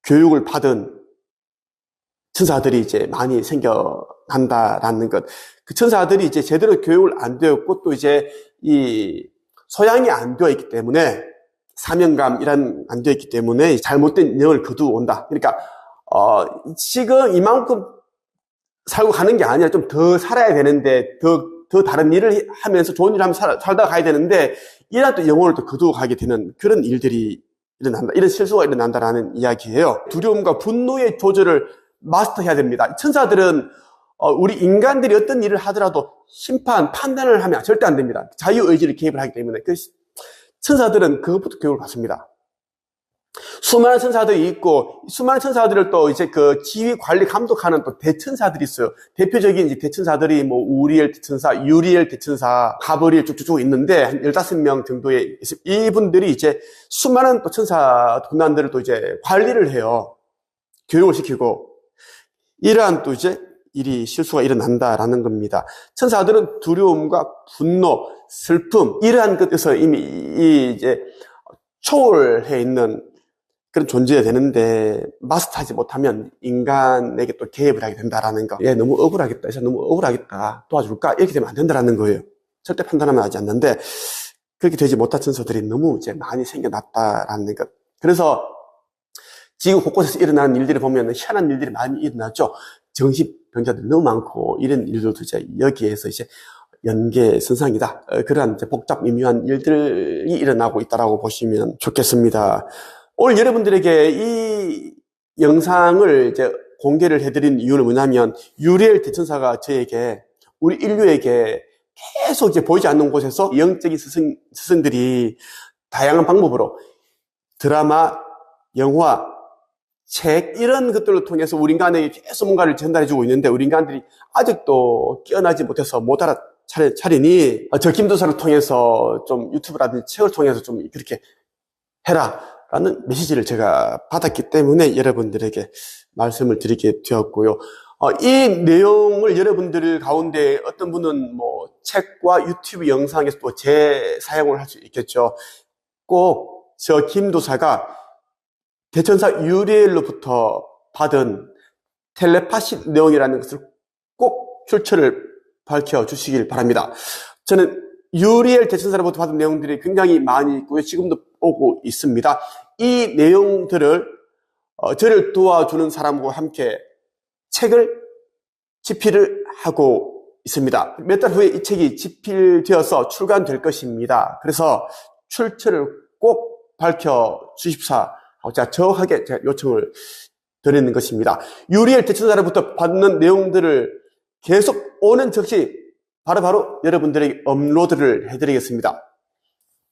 교육을 받은 천사들이 이제 많이 생겨난다라는 것. 그 천사들이 이제 제대로 교육을 안 되었고 또 이제 이 소양이 안 되어 있기 때문에 사명감이란 안 되어 있기 때문에 잘못된 영을 거두어온다. 그러니까 지금 이만큼 살고 가는 게 아니라 좀 더 살아야 되는데 더 다른 일을 하면서 좋은 일을 하면서 살다 가야 되는데 이런 또 영혼을 또 거두어 가게 되는 그런 일들이 일어난다. 이런 실수가 일어난다라는 이야기예요. 두려움과 분노의 조절을 마스터해야 됩니다. 천사들은 우리 인간들이 어떤 일을 하더라도 심판, 판단을 하면 절대 안 됩니다. 자유의지를 개입을 하기 때문에 천사들은 그것부터 교육을 받습니다. 수많은 천사들이 있고 수많은 천사들을 또 이제 그 지휘, 관리, 감독하는 또 대천사들이 있어요. 대표적인 이제 대천사들이 뭐 우리엘 대천사, 유리엘 대천사, 가브리엘 쭉쭉쭉 있는데 한 15명 정도의 이분들이 이제 수많은 또 천사 군단들을 또 이제 관리를 해요. 교육을 시키고 이러한 또 이제 실수가 일어난다라는 겁니다. 천사들은 두려움과 분노, 슬픔 이러한 것에서 이미 이제 초월해 있는 그런 존재가 되는데 마스터하지 못하면 인간에게 또 개입을 하게 된다라는 거. 얘 너무 억울하겠다. 얘 너무 억울하겠다. 도와줄까? 이렇게 되면 안 된다라는 거예요. 절대 판단하면 하지 않는데 그렇게 되지 못한 천사들이 너무 이제 많이 생겨났다라는 것. 그래서 지구 곳곳에서 일어나는 일들을 보면 희한한 일들이 많이 일어나죠. 정신병자들이 너무 많고 이런 일들도 이제 여기에서 이제 연계선상이다. 그러한 이제 복잡 미묘한 일들이 일어나고 있다라고 보시면 좋겠습니다. 오늘 여러분들에게 이 영상을 이제 공개를 해드린 이유는 뭐냐면 유리엘 대천사가 저에게 우리 인류에게 계속 이제 보이지 않는 곳에서 영적인 스승들이 다양한 방법으로 드라마, 영화, 책 이런 것들을 통해서 우리 인간에게 계속 뭔가를 전달해주고 있는데 우리 인간들이 아직도 깨어나지 못해서 못 알아차리니 저 김도사를 통해서 좀 유튜브라든지 책을 통해서 좀 그렇게 해라 라는 메시지를 제가 받았기 때문에 여러분들에게 말씀을 드리게 되었고요. 이 내용을 여러분들 가운데 어떤 분은 뭐 책과 유튜브 영상에서 또 재사용을 할 수 있겠죠. 꼭 저 김도사가 대천사 유리엘로부터 받은 텔레파시 내용이라는 것을 꼭 출처를 밝혀주시길 바랍니다. 저는 유리엘 대천사로부터 받은 내용들이 굉장히 많이 있고요. 지금도 오고 있습니다. 이 내용들을 저를 도와주는 사람과 함께 책을 집필을 하고 있습니다. 몇 달 후에 이 책이 집필되어서 출간될 것입니다. 그래서 출처를 꼭 밝혀주십사 하고 제가 정확하게 요청을 드리는 것입니다. 유리엘 대천사로부터 받는 내용들을 계속 오는 즉시 바로바로 여러분들에게 업로드를 해드리겠습니다.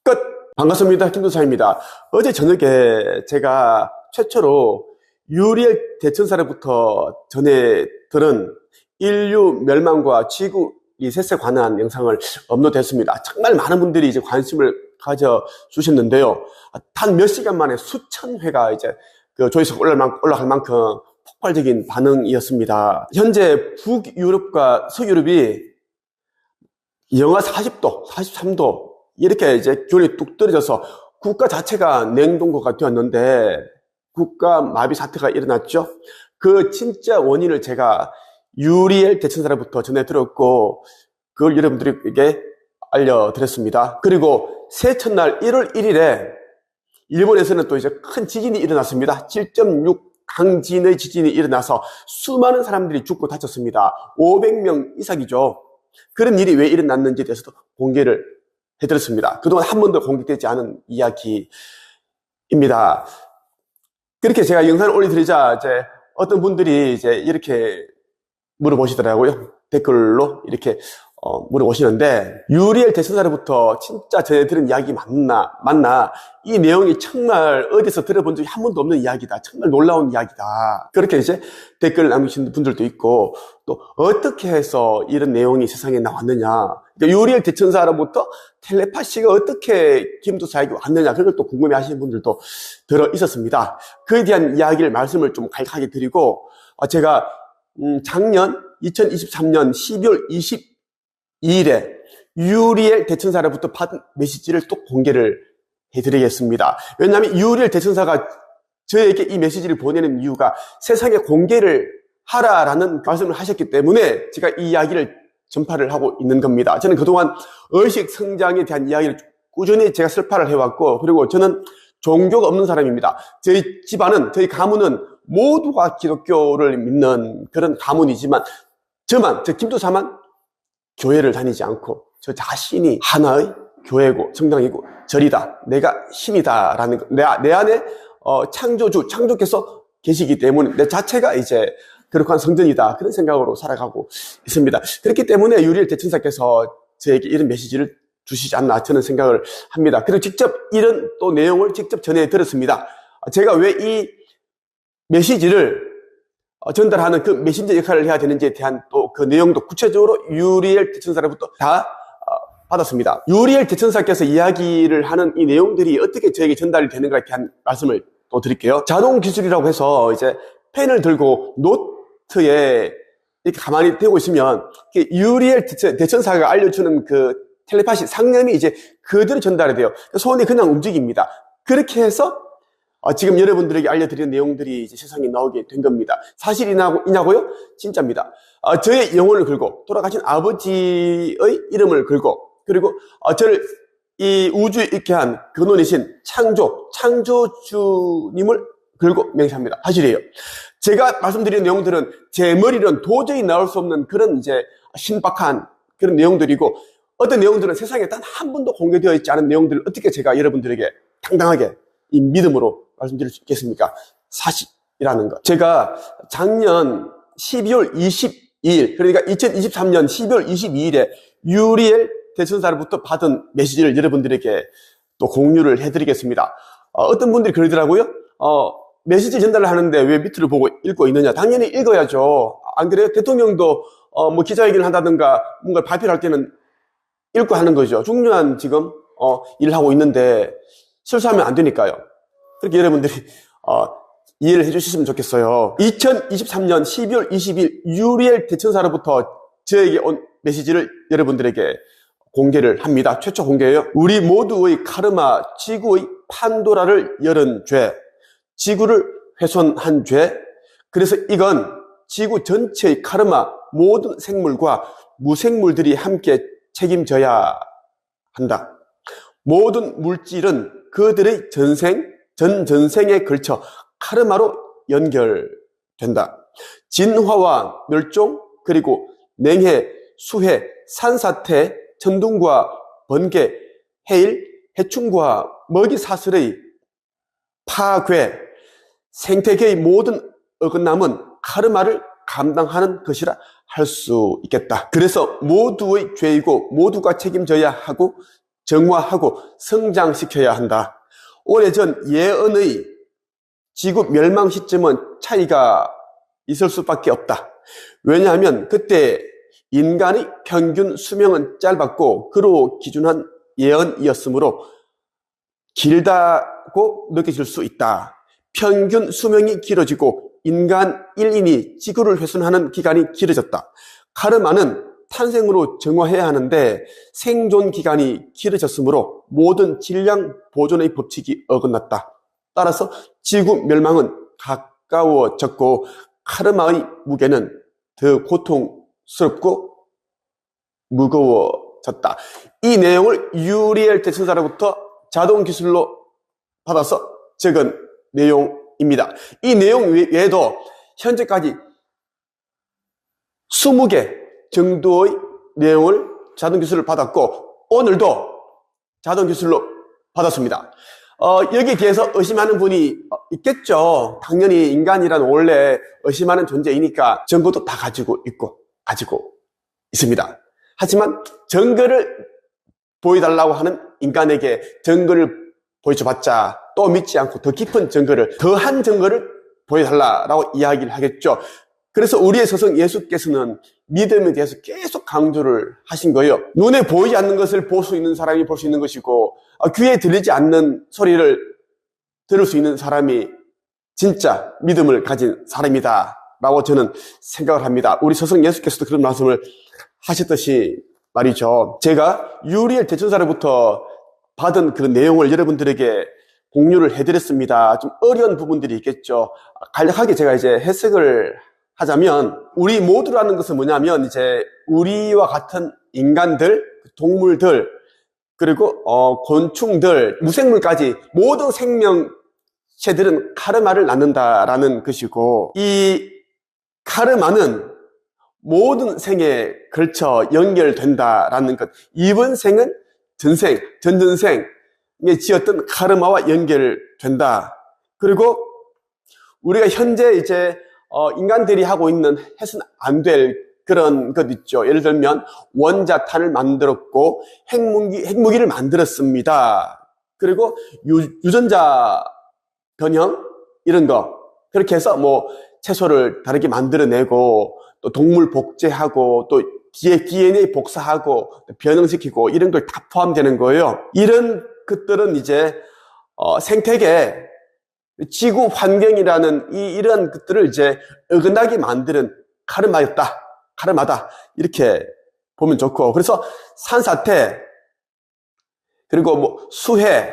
끝! 반갑습니다. 김도사입니다. 어제 저녁에 제가 최초로 유리엘 대천사로부터 전해 들은 인류 멸망과 지구 리셋에 관한 영상을 업로드했습니다. 정말 많은 분들이 이제 관심을 가져주셨는데요. 단 몇 시간 만에 수천 회가 이제 그 조회수가 올라갈 만큼 폭발적인 반응이었습니다. 현재 북유럽과 서유럽이 영하 40도, 43도 이렇게 이제 기온이 뚝 떨어져서 국가 자체가 냉동고가 되었는데 국가 마비 사태가 일어났죠. 그 진짜 원인을 제가 유리엘 대천사로부터 전해 들었고 그걸 여러분들에게 알려드렸습니다. 그리고 새천날 1월 1일에 일본에서는 또 이제 큰 지진이 일어났습니다. 7.6 강진의 지진이 일어나서 수많은 사람들이 죽고 다쳤습니다. 500명 이상이죠. 그런 일이 왜 일어났는지에 대해서도 공개를 해드렸습니다. 그동안 한 번도 공개되지 않은 이야기입니다. 그렇게 제가 영상을 올려드리자 이제 어떤 분들이 이제 이렇게 물어보시더라고요. 댓글로 이렇게 물어보시는데 유리엘 대천사로부터 진짜 전해 들은 이야기 맞나? 이 내용이 정말 어디서 들어본 적이 한 번도 없는 이야기다. 정말 놀라운 이야기다. 그렇게 이제 댓글 남기신 분들도 있고 또 어떻게 해서 이런 내용이 세상에 나왔느냐. 그러니까 유리엘 대천사로부터 텔레파시가 어떻게 김도사에게 왔느냐. 그걸 또 궁금해 하시는 분들도 들어 있었습니다. 그에 대한 이야기를 말씀을 좀 간략하게 드리고 제가 작년 2023년 12월 22일에 유리엘 대천사로부터 받은 메시지를 또 공개를 해드리겠습니다. 왜냐하면 유리엘 대천사가 저에게 이 메시지를 보내는 이유가 세상에 공개를 하라라는 말씀을 하셨기 때문에 제가 이 이야기를 전파를 하고 있는 겁니다. 저는 그동안 의식 성장에 대한 이야기를 꾸준히 제가 설파를 해왔고 그리고 저는 종교가 없는 사람입니다. 저희 집안은, 저희 가문은 모두가 기독교를 믿는 그런 가문이지만 저 김도사만 교회를 다니지 않고 저 자신이 하나의 교회고 성당이고 절이다. 내가 신이다라는 거. 내 안에 창조주께서 계시기 때문에 내 자체가 이제 거룩한 성전이다. 그런 생각으로 살아가고 있습니다. 그렇기 때문에 유리엘 대천사께서 저에게 이런 메시지를 주시지 않나 저는 생각을 합니다. 그리고 직접 이런 또 내용을 직접 전해 들었습니다. 제가 왜 이 메시지를 전달하는 그 메신저 역할을 해야 되는지에 대한 또 그 내용도 구체적으로 유리엘 대천사로부터 다 받았습니다. 유리엘 대천사께서 이야기를 하는 이 내용들이 어떻게 저에게 전달이 되는가에 대한 말씀을 또 드릴게요. 자동 기술이라고 해서 이제 펜을 들고 노트에 이렇게 가만히 대고 있으면 유리엘 대천사가 알려주는 그 텔레파시 상념이 이제 그대로 전달이 돼요. 손이 그냥 움직입니다. 그렇게 해서 지금 여러분들에게 알려드리는 내용들이 이제 세상에 나오게 된 겁니다. 사실이냐고요? 진짜입니다. 저의 영혼을 걸고 돌아가신 아버지의 이름을 걸고 그리고 저를 이 우주에 있게 한 근원이신 창조주님을 걸고 맹세합니다. 사실이에요. 제가 말씀드리는 내용들은 제 머리로는 도저히 나올 수 없는 그런 이제 신박한 그런 내용들이고 어떤 내용들은 세상에 단 한 번도 공개되어 있지 않은 내용들을 어떻게 제가 여러분들에게 당당하게 이 믿음으로 말씀드릴 수 있겠습니까? 사실이라는 것. 제가 작년 12월 22일, 그러니까 2023년 12월 22일에 유리엘 대천사로부터 받은 메시지를 여러분들에게 또 공유를 해드리겠습니다. 어떤 분들이 그러더라고요. 메시지 전달을 하는데 왜 밑을 보고 읽고 있느냐? 당연히 읽어야죠. 안 그래요? 대통령도 뭐 기자회견을 한다든가 뭔가 발표를 할 때는 읽고 하는 거죠. 중요한 지금 일을 하고 있는데 실수하면 안 되니까요. 그렇게 여러분들이 이해를 해주셨으면 좋겠어요. 2023년 12월 20일 유리엘 대천사로부터 저에게 온 메시지를 여러분들에게 공개를 합니다. 최초 공개예요. 우리 모두의 카르마, 지구의 판도라를 열은 죄, 지구를 훼손한 죄. 그래서 이건 지구 전체의 카르마, 모든 생물과 무생물들이 함께 책임져야 한다. 모든 물질은 그들의 전생에 걸쳐 카르마로 연결된다. 진화와 멸종, 그리고 냉해, 수해, 산사태, 천둥과 번개, 해일, 해충과 먹이 사슬의 파괴, 생태계의 모든 어긋남은 카르마를 감당하는 것이라 할 수 있겠다. 그래서 모두의 죄이고 모두가 책임져야 하고 정화하고 성장시켜야 한다. 오래전 예언의 지구 멸망 시점은 차이가 있을 수밖에 없다. 왜냐하면 그때 인간의 평균 수명은 짧았고 그로 기준한 예언이었으므로 길다고 느껴질 수 있다. 평균 수명이 길어지고 인간 1인이 지구를 훼손하는 기간이 길어졌다. 카르마는 탄생으로 정화해야 하는데 생존 기간이 길어졌으므로 모든 질량 보존의 법칙이 어긋났다. 따라서 지구 멸망은 가까워졌고 카르마의 무게는 더 고통스럽고 무거워졌다. 이 내용을 유리엘 대천사로부터 자동 기술로 받아서 적은 내용입니다. 이 내용 외에도 현재까지 20개 정도의 내용을 자동 기술을 받았고 오늘도 자동 기술로 받았습니다. 여기에 대해서 의심하는 분이 있겠죠. 당연히 인간이란 원래 의심하는 존재이니까 증거도 다 가지고 있습니다. 하지만 증거를 보여달라고 하는 인간에게 증거를 보여줘봤자 또 믿지 않고 더 깊은 증거를, 더한 증거를 보여달라고 이야기를 하겠죠. 그래서 우리의 스승 예수께서는 믿음에 대해서 계속 강조를 하신 거예요. 눈에 보이지 않는 것을 볼 수 있는 사람이 볼 수 있는 것이고 귀에 들리지 않는 소리를 들을 수 있는 사람이 진짜 믿음을 가진 사람이다 라고 저는 생각을 합니다. 우리 스승 예수께서도 그런 말씀을 하셨듯이 말이죠. 제가 유리엘 대천사로부터 받은 그 내용을 여러분들에게 공유를 해드렸습니다. 좀 어려운 부분들이 있겠죠. 간략하게 제가 이제 해석을 하자면 우리 모두라는 것은 뭐냐면 이제 우리와 같은 인간들, 동물들, 그리고 곤충들, 무생물까지 모든 생명체들은 카르마를 낳는다라는 것이고 이 카르마는 모든 생에 걸쳐 연결된다라는 것. 이번 생은 전생, 전전생에 지었던 카르마와 연결된다. 그리고 우리가 현재 이제 인간들이 하고 있는 해서는 안 될 그런 것 있죠. 예를 들면 원자탄을 만들었고 핵무기를 만들었습니다. 그리고 유전자 변형 이런 거 그렇게 해서 뭐 채소를 다르게 만들어내고 또 동물 복제하고 또 DNA 복사하고 변형시키고 이런 걸 다 포함되는 거예요. 이런 것들은 이제 생태계 지구 환경이라는 이런 것들을 이제 어긋나게 만드는 카르마다 이렇게 보면 좋고 그래서 산사태 그리고 뭐 수해,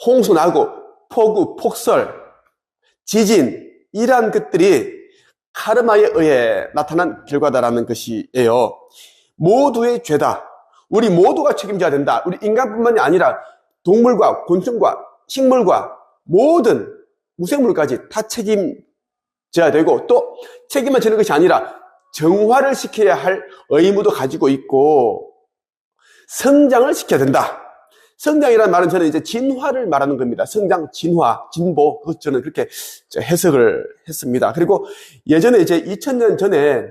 홍수 나고 폭우, 폭설, 지진 이러한 것들이 카르마에 의해 나타난 결과다라는 것이에요. 모두의 죄다. 우리 모두가 책임져야 된다. 우리 인간뿐만이 아니라 동물과 곤충과 식물과 모든 무생물까지 다 책임져야 되고 또 책임만 지는 것이 아니라 정화를 시켜야 할 의무도 가지고 있고 성장을 시켜야 된다. 성장이라는 말은 저는 이제 진화를 말하는 겁니다. 성장, 진화, 진보. 그것 저는 그렇게 해석을 했습니다. 그리고 예전에 이제 2000년 전에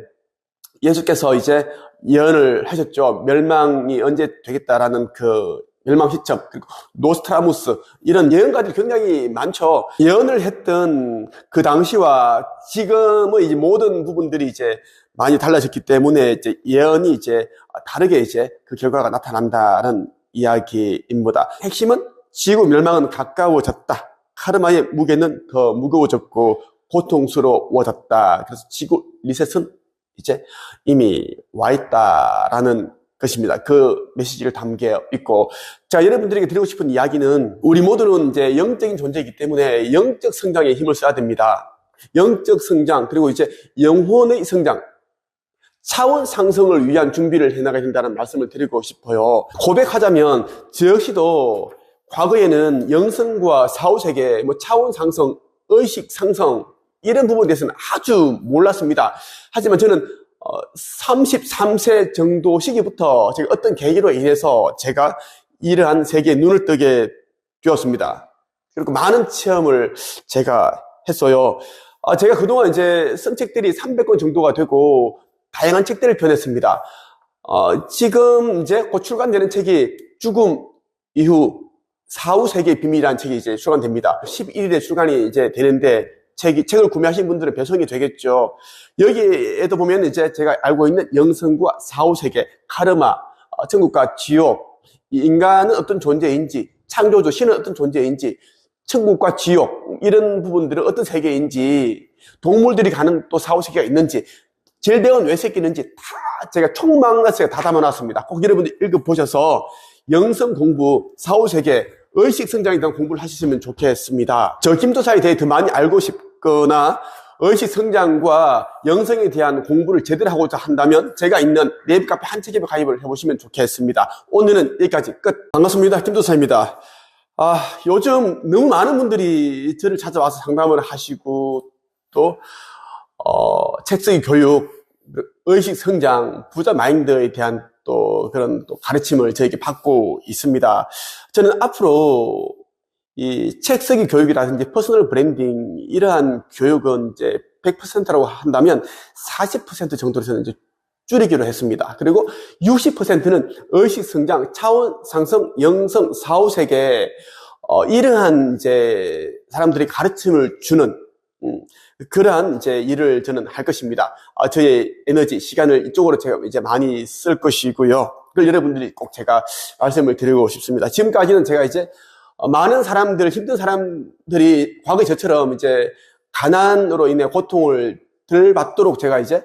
예수께서 이제 예언을 하셨죠. 멸망이 언제 되겠다라는 그 멸망 시점, 그리고 노스트라무스 이런 예언가들이 굉장히 많죠. 예언을 했던 그 당시와 지금의 이제 모든 부분들이 이제 많이 달라졌기 때문에 이제 예언이 이제 다르게 이제 그 결과가 나타난다는 이야기입니다. 핵심은 지구 멸망은 가까워졌다. 카르마의 무게는 더 무거워졌고 고통스러워졌다. 그래서 지구 리셋은 이제 이미 와 있다라는 것입니다. 그 메시지를 담겨 있고, 자, 여러분들에게 드리고 싶은 이야기는 우리 모두는 이제 영적인 존재이기 때문에 영적 성장에 힘을 써야 됩니다. 영적 성장, 그리고 이제 영혼의 성장, 차원 상승을 위한 준비를 해나가야 된다는 말씀을 드리고 싶어요. 고백하자면 저 역시도 과거에는 영성과 사후세계, 차원 상승, 의식 상승 이런 부분에 대해서는 아주 몰랐습니다. 하지만 저는 33세 정도 시기부터 제가 어떤 계기로 인해서 제가 이러한 세계에 눈을 뜨게 되었습니다. 그리고 많은 체험을 제가 했어요. 제가 그동안 이제 쓴 책들이 300권 정도가 되고 다양한 책들을 펴냈습니다. 지금 이제 곧 출간되는 책이 죽음 이후 사후 세계의 비밀이라는 책이 이제 출간됩니다. 11일에 출간이 이제 되는데 책을 구매하신 분들은 배송이 되겠죠. 여기에도 보면 이제 제가 알고 있는 영성과 사후 세계, 카르마, 천국과 지옥, 인간은 어떤 존재인지, 창조주 신은 어떤 존재인지, 천국과 지옥 이런 부분들은 어떤 세계인지, 동물들이 가는 또 사후 세계가 있는지, 젤대어는 왜 새끼는지 다 제가 총망라스에 다 담아놨습니다. 꼭 여러분들 읽어보셔서 영성 공부, 사후 세계, 의식 성장에 대한 공부를 하셨으면 좋겠습니다. 저 김도사에 대해 더 많이 알고 싶거나 의식 성장과 영성에 대한 공부를 제대로 하고자 한다면 제가 있는 네이버 카페 한 책에 가입을 해보시면 좋겠습니다. 오늘은 여기까지 끝. 반갑습니다. 김도사입니다. 요즘 너무 많은 분들이 저를 찾아와서 상담을 하시고 또 책쓰기 교육, 의식 성장, 부자 마인드에 대한 또 그런 또 가르침을 저에게 받고 있습니다. 저는 앞으로 이 책쓰기 교육이라든지 퍼스널 브랜딩 이러한 교육은 이제 100%라고 한다면 40% 정도로 저는 이제 줄이기로 했습니다. 그리고 60%는 의식 성장, 차원 상승, 영성, 사후 세계 이러한 이제 사람들이 가르침을 주는 그러한 이제 일을 저는 할 것입니다. 저의 에너지, 시간을 이쪽으로 제가 이제 많이 쓸 것이고요. 그걸 여러분들이 꼭 제가 말씀을 드리고 싶습니다. 지금까지는 제가 이제 많은 사람들, 힘든 사람들이 과거에 저처럼 이제 가난으로 인해 고통을 덜 받도록 제가 이제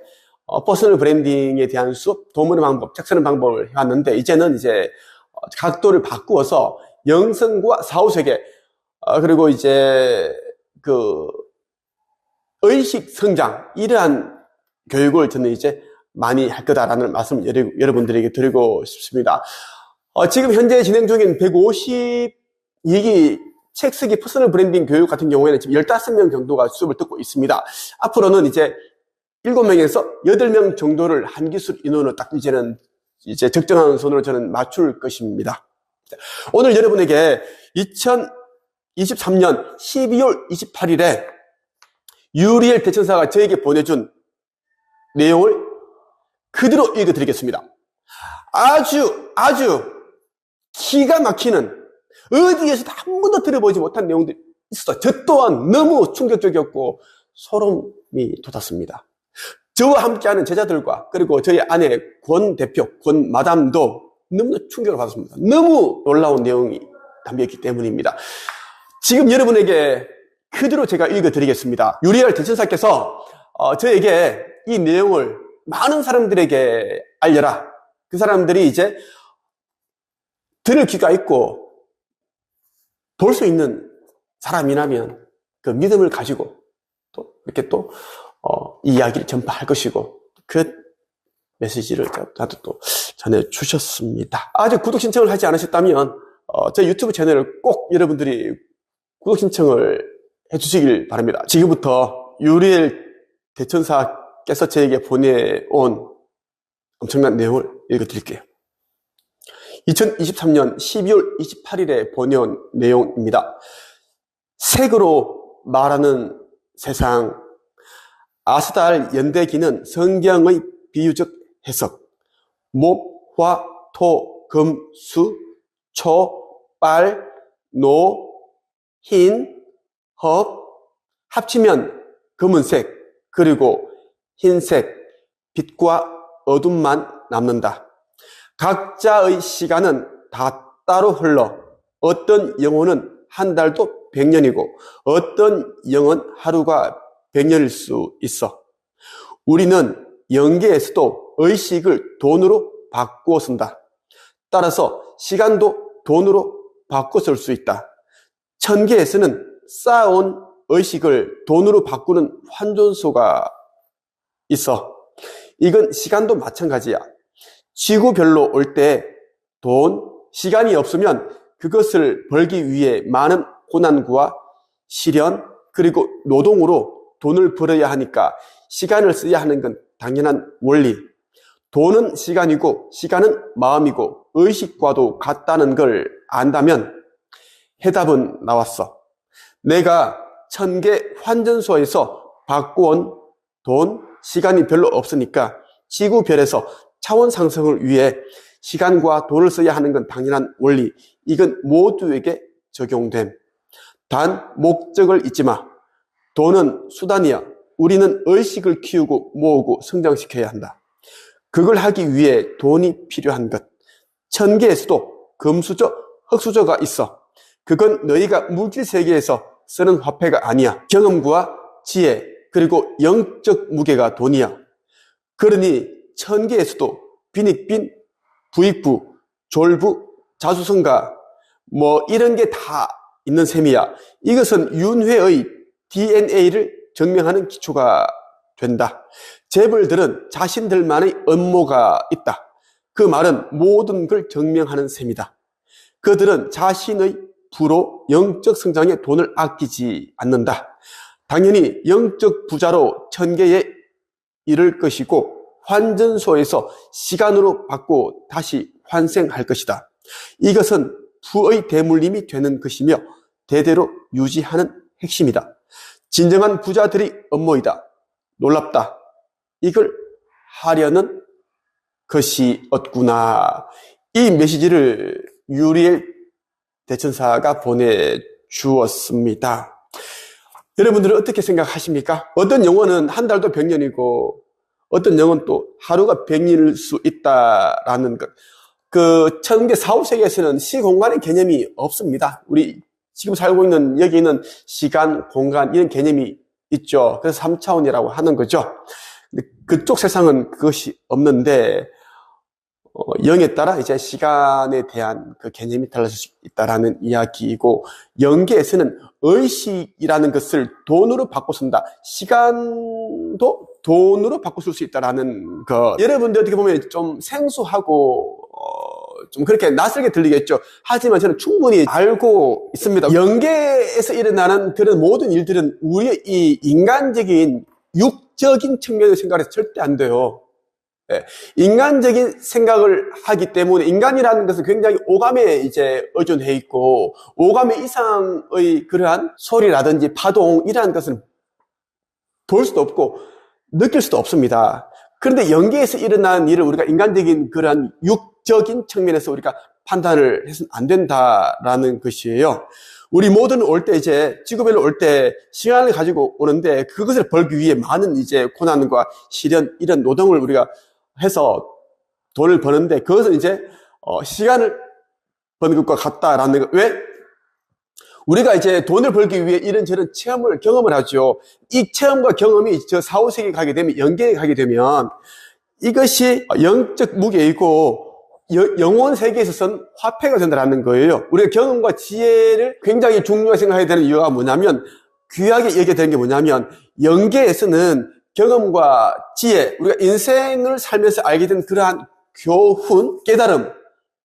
퍼스널 브랜딩에 대한 수업, 돈 버는 방법, 책 쓰는 방법을 해왔는데 이제는 이제 각도를 바꾸어서 영성과 사후세계, 그리고 이제 의식 성장, 이러한 교육을 저는 이제 많이 할 거다라는 말씀을 여러분들에게 드리고 싶습니다. 지금 현재 진행 중인 152기 책 쓰기 퍼스널 브랜딩 교육 같은 경우에는 지금 15명 정도가 수업을 듣고 있습니다. 앞으로는 이제 7명에서 8명 정도를 한 기술 인원을 딱 이제는 이제 적정한 선으로 저는 맞출 것입니다. 오늘 여러분에게 2023년 12월 28일에 유리엘 대천사가 저에게 보내준 내용을 그대로 읽어드리겠습니다. 아주 기가 막히는, 어디에서도 한 번도 들어보지 못한 내용들이 있었어요. 저 또한 너무 충격적이었고 소름이 돋았습니다. 저와 함께하는 제자들과 그리고 저희 아내 권 대표, 권 마담도 너무나 충격을 받았습니다. 너무 놀라운 내용이 담겨있기 때문입니다. 지금 여러분에게 그대로 제가 읽어드리겠습니다. 유리엘 대천사께서 저에게 이 내용을 많은 사람들에게 알려라. 그 사람들이 이제 들을 귀가 있고 볼 수 있는 사람이라면 그 믿음을 가지고 또 이렇게 또 이 이야기를 전파할 것이고 그 메시지를 저한테 또 전해주셨습니다. 아직 구독 신청을 하지 않으셨다면 제 유튜브 채널을 꼭 여러분들이 구독 신청을 해주시길 바랍니다. 지금부터 유리엘 대천사께서 저에게 보내온 엄청난 내용을 읽어드릴게요. 2023년 12월 28일에 보내온 내용입니다. 색으로 말하는 세상. 아스달 연대기는 성경의 비유적 해석. 목, 화, 토, 금, 수, 초, 빨, 노, 흰, 흑, 합치면 검은색, 그리고 흰색, 빛과 어둠만 남는다. 각자의 시간은 다 따로 흘러 어떤 영혼은 한 달도 100년이고 어떤 영은 하루가 100년일 수 있어. 우리는 영계에서도 의식을 돈으로 바꾸어 쓴다. 따라서 시간도 돈으로 바꿔 쓸 수 있다. 천계에서는 쌓아온 의식을 돈으로 바꾸는 환전소가 있어. 이건 시간도 마찬가지야. 지구별로 올 때 돈, 시간이 없으면 그것을 벌기 위해 많은 고난과 시련, 그리고 노동으로 돈을 벌어야 하니까 시간을 써야 하는 건 당연한 원리. 돈은 시간이고 시간은 마음이고 의식과도 같다는 걸 안다면 해답은 나왔어. 내가 1000개 환전소에서 바꾸온 돈, 시간이 별로 없으니까 지구별에서 차원 상승을 위해 시간과 돈을 써야 하는 건 당연한 원리. 이건 모두에게 적용됨. 단 목적을 잊지 마. 돈은 수단이야. 우리는 의식을 키우고 모으고 성장시켜야 한다. 그걸 하기 위해 돈이 필요한 것. 1000개에서도 금수저, 흙수저가 있어. 그건 너희가 물질 세계에서 쓰는 화폐가 아니야. 경험과 지혜, 그리고 영적 무게가 돈이야. 그러니 1000개에서도 빈익빈, 부익부, 졸부, 자수성가 이런 게 다 있는 셈이야. 이것은 윤회의 DNA를 증명하는 기초가 된다. 재벌들은 자신들만의 음모가 있다. 그 말은 모든 걸 증명하는 셈이다. 그들은 자신의 부로 영적 성장에 돈을 아끼지 않는다. 당연히 영적 부자로 1000개에 이를 것이고 환전소에서 시간으로 받고 다시 환생할 것이다. 이것은 부의 대물림이 되는 것이며 대대로 유지하는 핵심이다. 진정한 부자들의 음모이다. 놀랍다. 이걸 하려는 것이었구나. 이 메시지를 유리엘 대천사가 보내주었습니다. 여러분들은 어떻게 생각하십니까? 어떤 영혼은 한 달도 100년이고 어떤 영혼은 또 하루가 100년일 수 있다라는 것. 그 천계 사후세계에서는 시공간의 개념이 없습니다. 우리 지금 살고 있는 여기는 시간, 공간 이런 개념이 있죠. 그래서 3차원이라고 하는 거죠. 근데 그쪽 세상은 그것이 없는데 영에 따라 이제 시간에 대한 그 개념이 달라질 수 있다라는 이야기이고, 영계에서는 의식이라는 것을 돈으로 바꿔 쓴다. 시간도 돈으로 바꿔 쓸 수 있다라는 것. 여러분들 어떻게 보면 좀 생소하고 좀 그렇게 낯설게 들리겠죠. 하지만 저는 충분히 알고 있습니다. 영계에서 일어나는 그런 모든 일들은 우리의 이 인간적인 육적인 측면을 생각해서 절대 안 돼요. 인간적인 생각을 하기 때문에 인간이라는 것은 굉장히 오감에 이제 의존해 있고, 오감 이상의 그러한 소리라든지 파동이라는 것은 볼 수도 없고 느낄 수도 없습니다. 그런데 영계에서 일어난 일을 우리가 인간적인 그러한 육적인 측면에서 우리가 판단을 해서는 안 된다라는 것이에요. 우리 모두는 올 때 이제 지구별로 올 때 시간을 가지고 오는데 그것을 벌기 위해 많은 이제 고난과 시련 이런 노동을 우리가 해서 돈을 버는데 그것은 이제 시간을 버는 것과 같다라는 거. 왜? 우리가 이제 돈을 벌기 위해 이런저런 체험을 경험을 하죠. 이 체험과 경험이 저 사후세계에 가게 되면, 영계에 가게 되면 이것이 영적 무게이고 영혼 세계에 있어서는 화폐가 된다는 거예요. 우리가 경험과 지혜를 굉장히 중요하게 생각해야 되는 이유가 뭐냐면, 귀하게 여겨야 되는 게 뭐냐면, 영계에서는 경험과 지혜, 우리가 인생을 살면서 알게 된 그러한 교훈, 깨달음,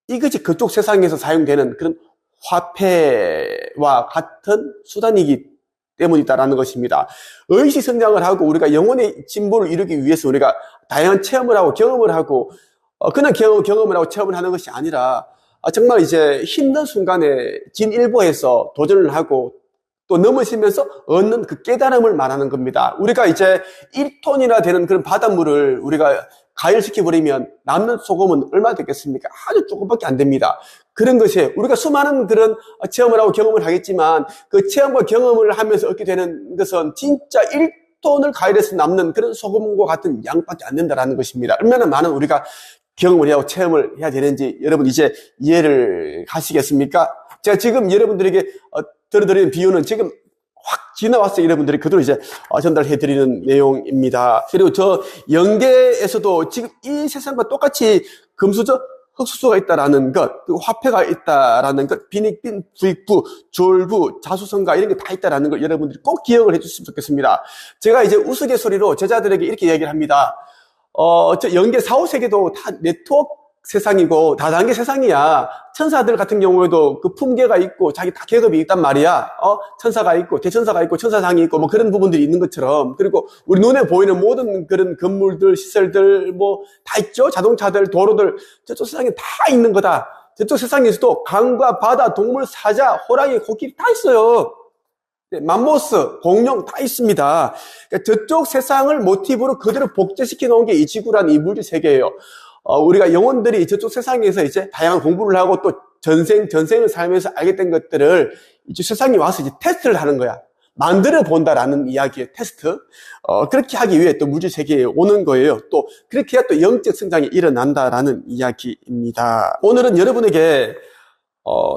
이것이 그쪽 세상에서 사용되는 그런 화폐와 같은 수단이기 때문이다라는 것입니다. 의식 성장을 하고 우리가 영혼의 진보를 이루기 위해서 우리가 다양한 체험을 하고 경험을 하고 그냥 경험을 하고 체험을 하는 것이 아니라 정말 이제 힘든 순간에 진일보해서 도전을 하고 또 넘어지면서 얻는 그 깨달음을 말하는 겁니다. 우리가 이제 1톤이나 되는 그런 바닷물을 우리가 가열시켜버리면 남는 소금은 얼마 되겠습니까? 아주 조금밖에 안 됩니다. 그런 것이 우리가 수많은 그런 체험을 하고 경험을 하겠지만 그 체험과 경험을 하면서 얻게 되는 것은 진짜 1톤을 가열해서 남는 그런 소금과 같은 양밖에 안 된다는 것입니다. 얼마나 많은 우리가 경험을 하고 체험을 해야 되는지 여러분 이제 이해를 하시겠습니까? 제가 지금 여러분들에게 들어드리는 비유는 지금 확 지나왔어요. 여러분들이 그대로 이제 전달해드리는 내용입니다. 그리고 저 영계에서도 지금 이 세상과 똑같이 금수저, 흑수소가 있다라는 것, 그리고 화폐가 있다라는 것, 빈익빈, 부익부, 졸부, 자수성가 이런 게 다 있다라는 걸 여러분들이 꼭 기억을 해주셨으면 좋겠습니다. 제가 이제 우스갯소리로 제자들에게 이렇게 얘기를 합니다. 저 영계 4, 5세계도 다 네트워크 세상이고 다단계 세상이야. 천사들 같은 경우에도 그 품계가 있고 자기 다 계급이 있단 말이야. 천사가 있고 대천사가 있고 천사상이 있고 뭐 그런 부분들이 있는 것처럼, 그리고 우리 눈에 보이는 모든 그런 건물들, 시설들 뭐 다 있죠. 자동차들, 도로들, 저쪽 세상에 다 있는 거다. 저쪽 세상에서도 강과 바다, 동물, 사자, 호랑이, 코끼리 다 있어요. 맘모스, 공룡 다 있습니다. 그러니까 저쪽 세상을 모티브로 그대로 복제시켜 놓은 게 이 지구라는 이 물질 세계예요. 우리가 영혼들이 저쪽 세상에서 이제 다양한 공부를 하고 또 전생을 살면서 알게 된 것들을 이쪽 세상에 와서 이제 테스트를 하는 거야. 만들어 본다라는 이야기의 테스트. 그렇게 하기 위해 또 물질 세계에 오는 거예요. 또 그렇게 해야 또 영적 성장이 일어난다라는 이야기입니다. 오늘은 여러분에게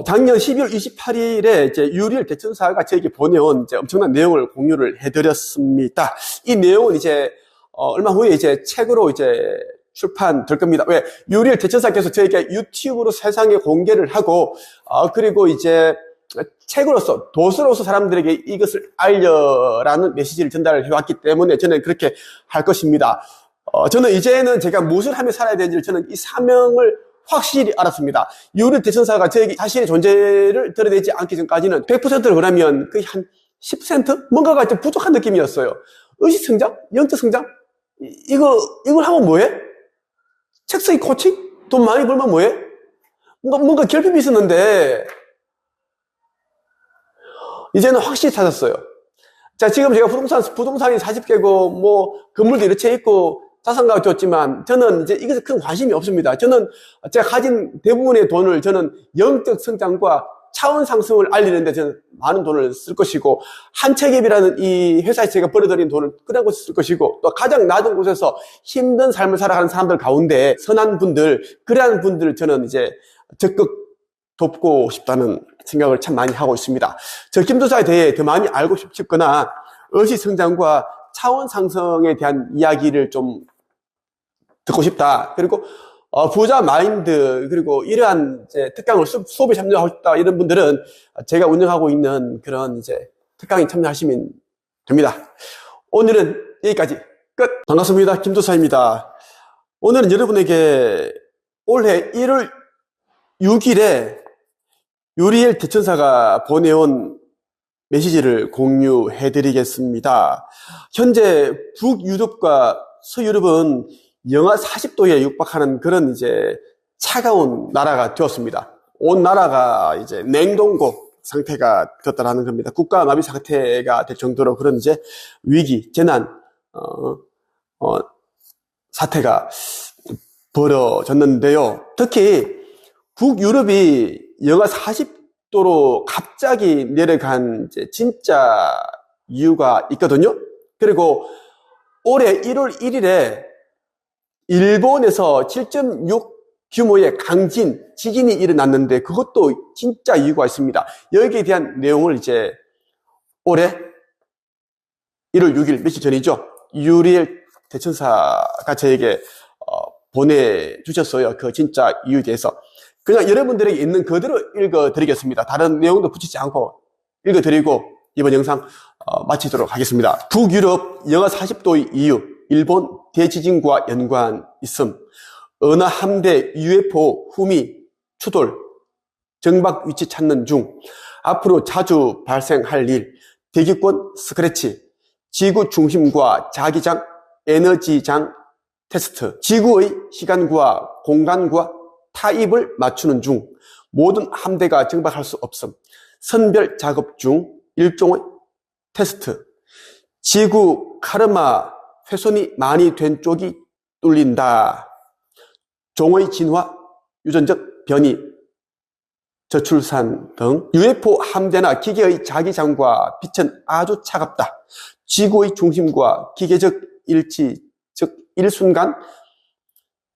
작년 12월 28일에 이제 유리엘 대천사가 저에게 보내온 이제 엄청난 내용을 공유를 해드렸습니다. 이 내용은 이제 얼마 후에 이제 책으로 이제 출판될 겁니다. 왜? 유리엘 대천사께서 저에게 유튜브로 세상에 공개를 하고, 그리고 이제 책으로서, 도서로서 사람들에게 이것을 알려라는 메시지를 전달해 왔기 때문에 저는 그렇게 할 것입니다. 저는 이제는 제가 무엇을 하며 살아야 되는지를 저는 이 사명을 확실히 알았습니다. 유리엘 대천사가 저에게 자신의 존재를 드러내지 않기 전까지는 100%를 그러면 거의 한 10%? 뭔가가 좀 부족한 느낌이었어요. 의식 성장? 영적 성장? 이걸 하면 뭐해? 책 쓰기 코칭? 돈 많이 벌면 뭐해? 뭔가 결핍이 있었는데, 이제는 확실히 찾았어요. 자, 지금 제가 부동산이 40개고, 뭐, 건물도 이렇게 있고, 자산가가 좋지만, 저는 이제 이것에 큰 관심이 없습니다. 저는 제가 가진 대부분의 돈을 저는 영적 성장과 차원 상승을 알리는데 저는 많은 돈을 쓸 것이고, 한채kép이라는 이 회사에 제가 벌어들인 돈을 끄는 곳에 쓸 것이고, 또 가장 낮은 곳에서 힘든 삶을 살아가는 사람들 가운데 선한 분들, 그러한 분들을 저는 이제 적극 돕고 싶다는 생각을 참 많이 하고 있습니다. 저 김도사에 대해 더 많이 알고 싶거나 의식 성장과 차원 상승에 대한 이야기를 좀 듣고 싶다. 그리고 부자 마인드, 그리고 이러한 이제 특강을 수업에 참여하고 싶다. 이런 분들은 제가 운영하고 있는 그런 이제 특강에 참여하시면 됩니다. 오늘은 여기까지 끝. 반갑습니다. 김도사입니다. 오늘은 여러분에게 올해 1월 6일에 유리엘 대천사가 보내온 메시지를 공유해 드리겠습니다. 현재 북유럽과 서유럽은 영하 40도에 육박하는 그런 이제 차가운 나라가 되었습니다. 온 나라가 이제 냉동고 상태가 되었다라는 겁니다. 국가 마비 상태가 될 정도로 그런 이제 위기, 재난, 사태가 벌어졌는데요. 특히 북유럽이 영하 40도로 갑자기 내려간 이제 진짜 이유가 있거든요. 그리고 올해 1월 1일에 일본에서 7.6 규모의 강진, 지진이 일어났는데 그것도 진짜 이유가 있습니다. 여기에 대한 내용을 이제 올해 1월 6일 며칠 전이죠. 유리엘 대천사가 저에게 보내주셨어요. 그 진짜 이유에 대해서. 그냥 여러분들에게 있는 그대로 읽어드리겠습니다. 다른 내용도 붙이지 않고 읽어드리고 이번 영상 마치도록 하겠습니다. 북유럽 영하 40도의 이유, 일본 대지진과 연관 있음, 은하 함대 UFO 후미 추돌, 정박 위치 찾는 중, 앞으로 자주 발생할 일, 대기권 스크래치, 지구 중심과 자기장 에너지장 테스트, 지구의 시간과 공간과 타입을 맞추는 중, 모든 함대가 정박할 수 없음, 선별 작업 중 일종의 테스트, 지구 카르마 훼손이 많이 된 쪽이 뚫린다, 종의 진화, 유전적 변이, 저출산 등 UFO 함대나 기계의 자기장과 빛은 아주 차갑다, 지구의 중심과 기계적 일치, 즉 일순간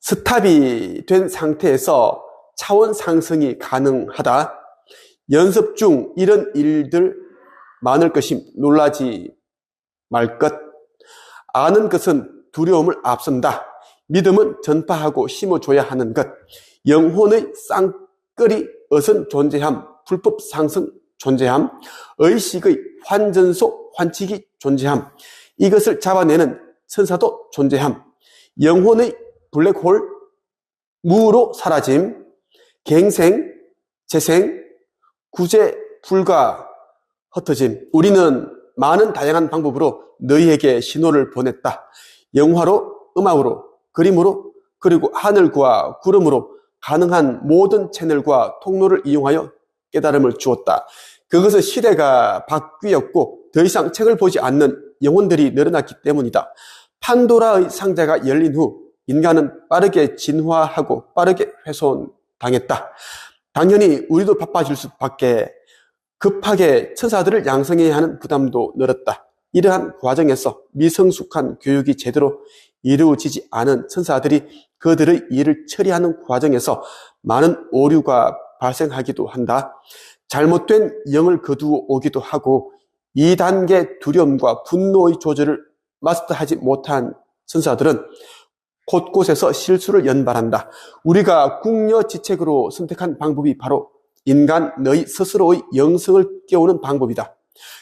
스탑이 된 상태에서 차원 상승이 가능하다, 연습 중 이런 일들 많을 것임 놀라지 말 것, 아는 것은 두려움을 앞선다, 믿음은 전파하고 심어줘야 하는 것, 영혼의 쌍끌이 어선 존재함, 불법 상승 존재함, 의식의 환전소 환치기 존재함, 이것을 잡아내는 천사도 존재함, 영혼의 블랙홀, 무로 사라짐, 갱생, 재생, 구제 불가, 흩어짐. 우리는 많은 다양한 방법으로 너희에게 신호를 보냈다. 영화로, 음악으로, 그림으로, 그리고 하늘과 구름으로 가능한 모든 채널과 통로를 이용하여 깨달음을 주었다. 그것은 시대가 바뀌었고 더 이상 책을 보지 않는 영혼들이 늘어났기 때문이다. 판도라의 상자가 열린 후 인간은 빠르게 진화하고 빠르게 훼손당했다. 당연히 우리도 바빠질 수밖에 급하게 천사들을 양성해야 하는 부담도 늘었다. 이러한 과정에서 미성숙한 교육이 제대로 이루어지지 않은 천사들이 그들의 일을 처리하는 과정에서 많은 오류가 발생하기도 한다. 잘못된 영을 거두어 오기도 하고 2단계 두려움과 분노의 조절을 마스터하지 못한 천사들은 곳곳에서 실수를 연발한다. 우리가 궁여지책으로 선택한 방법이 바로 인간 너희 스스로의 영성을 깨우는 방법이다.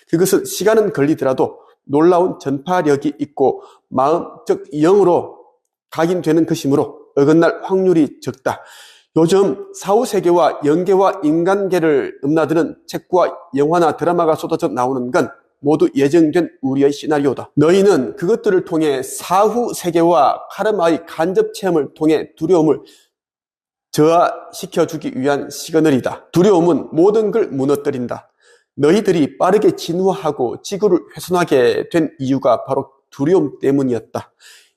그것은 시간은 걸리더라도 놀라운 전파력이 있고 마음, 즉 영으로 각인되는 것이므로 어긋날 확률이 적다. 요즘 사후세계와 영계와 인간계를 넘나드는 책과 영화나 드라마가 쏟아져 나오는 건 모두 예정된 우리의 시나리오다. 너희는 그것들을 통해 사후세계와 카르마의 간접 체험을 통해 두려움을 저하시켜주기 위한 시그널이다. 두려움은 모든 걸 무너뜨린다. 너희들이 빠르게 진화하고 지구를 훼손하게 된 이유가 바로 두려움 때문이었다.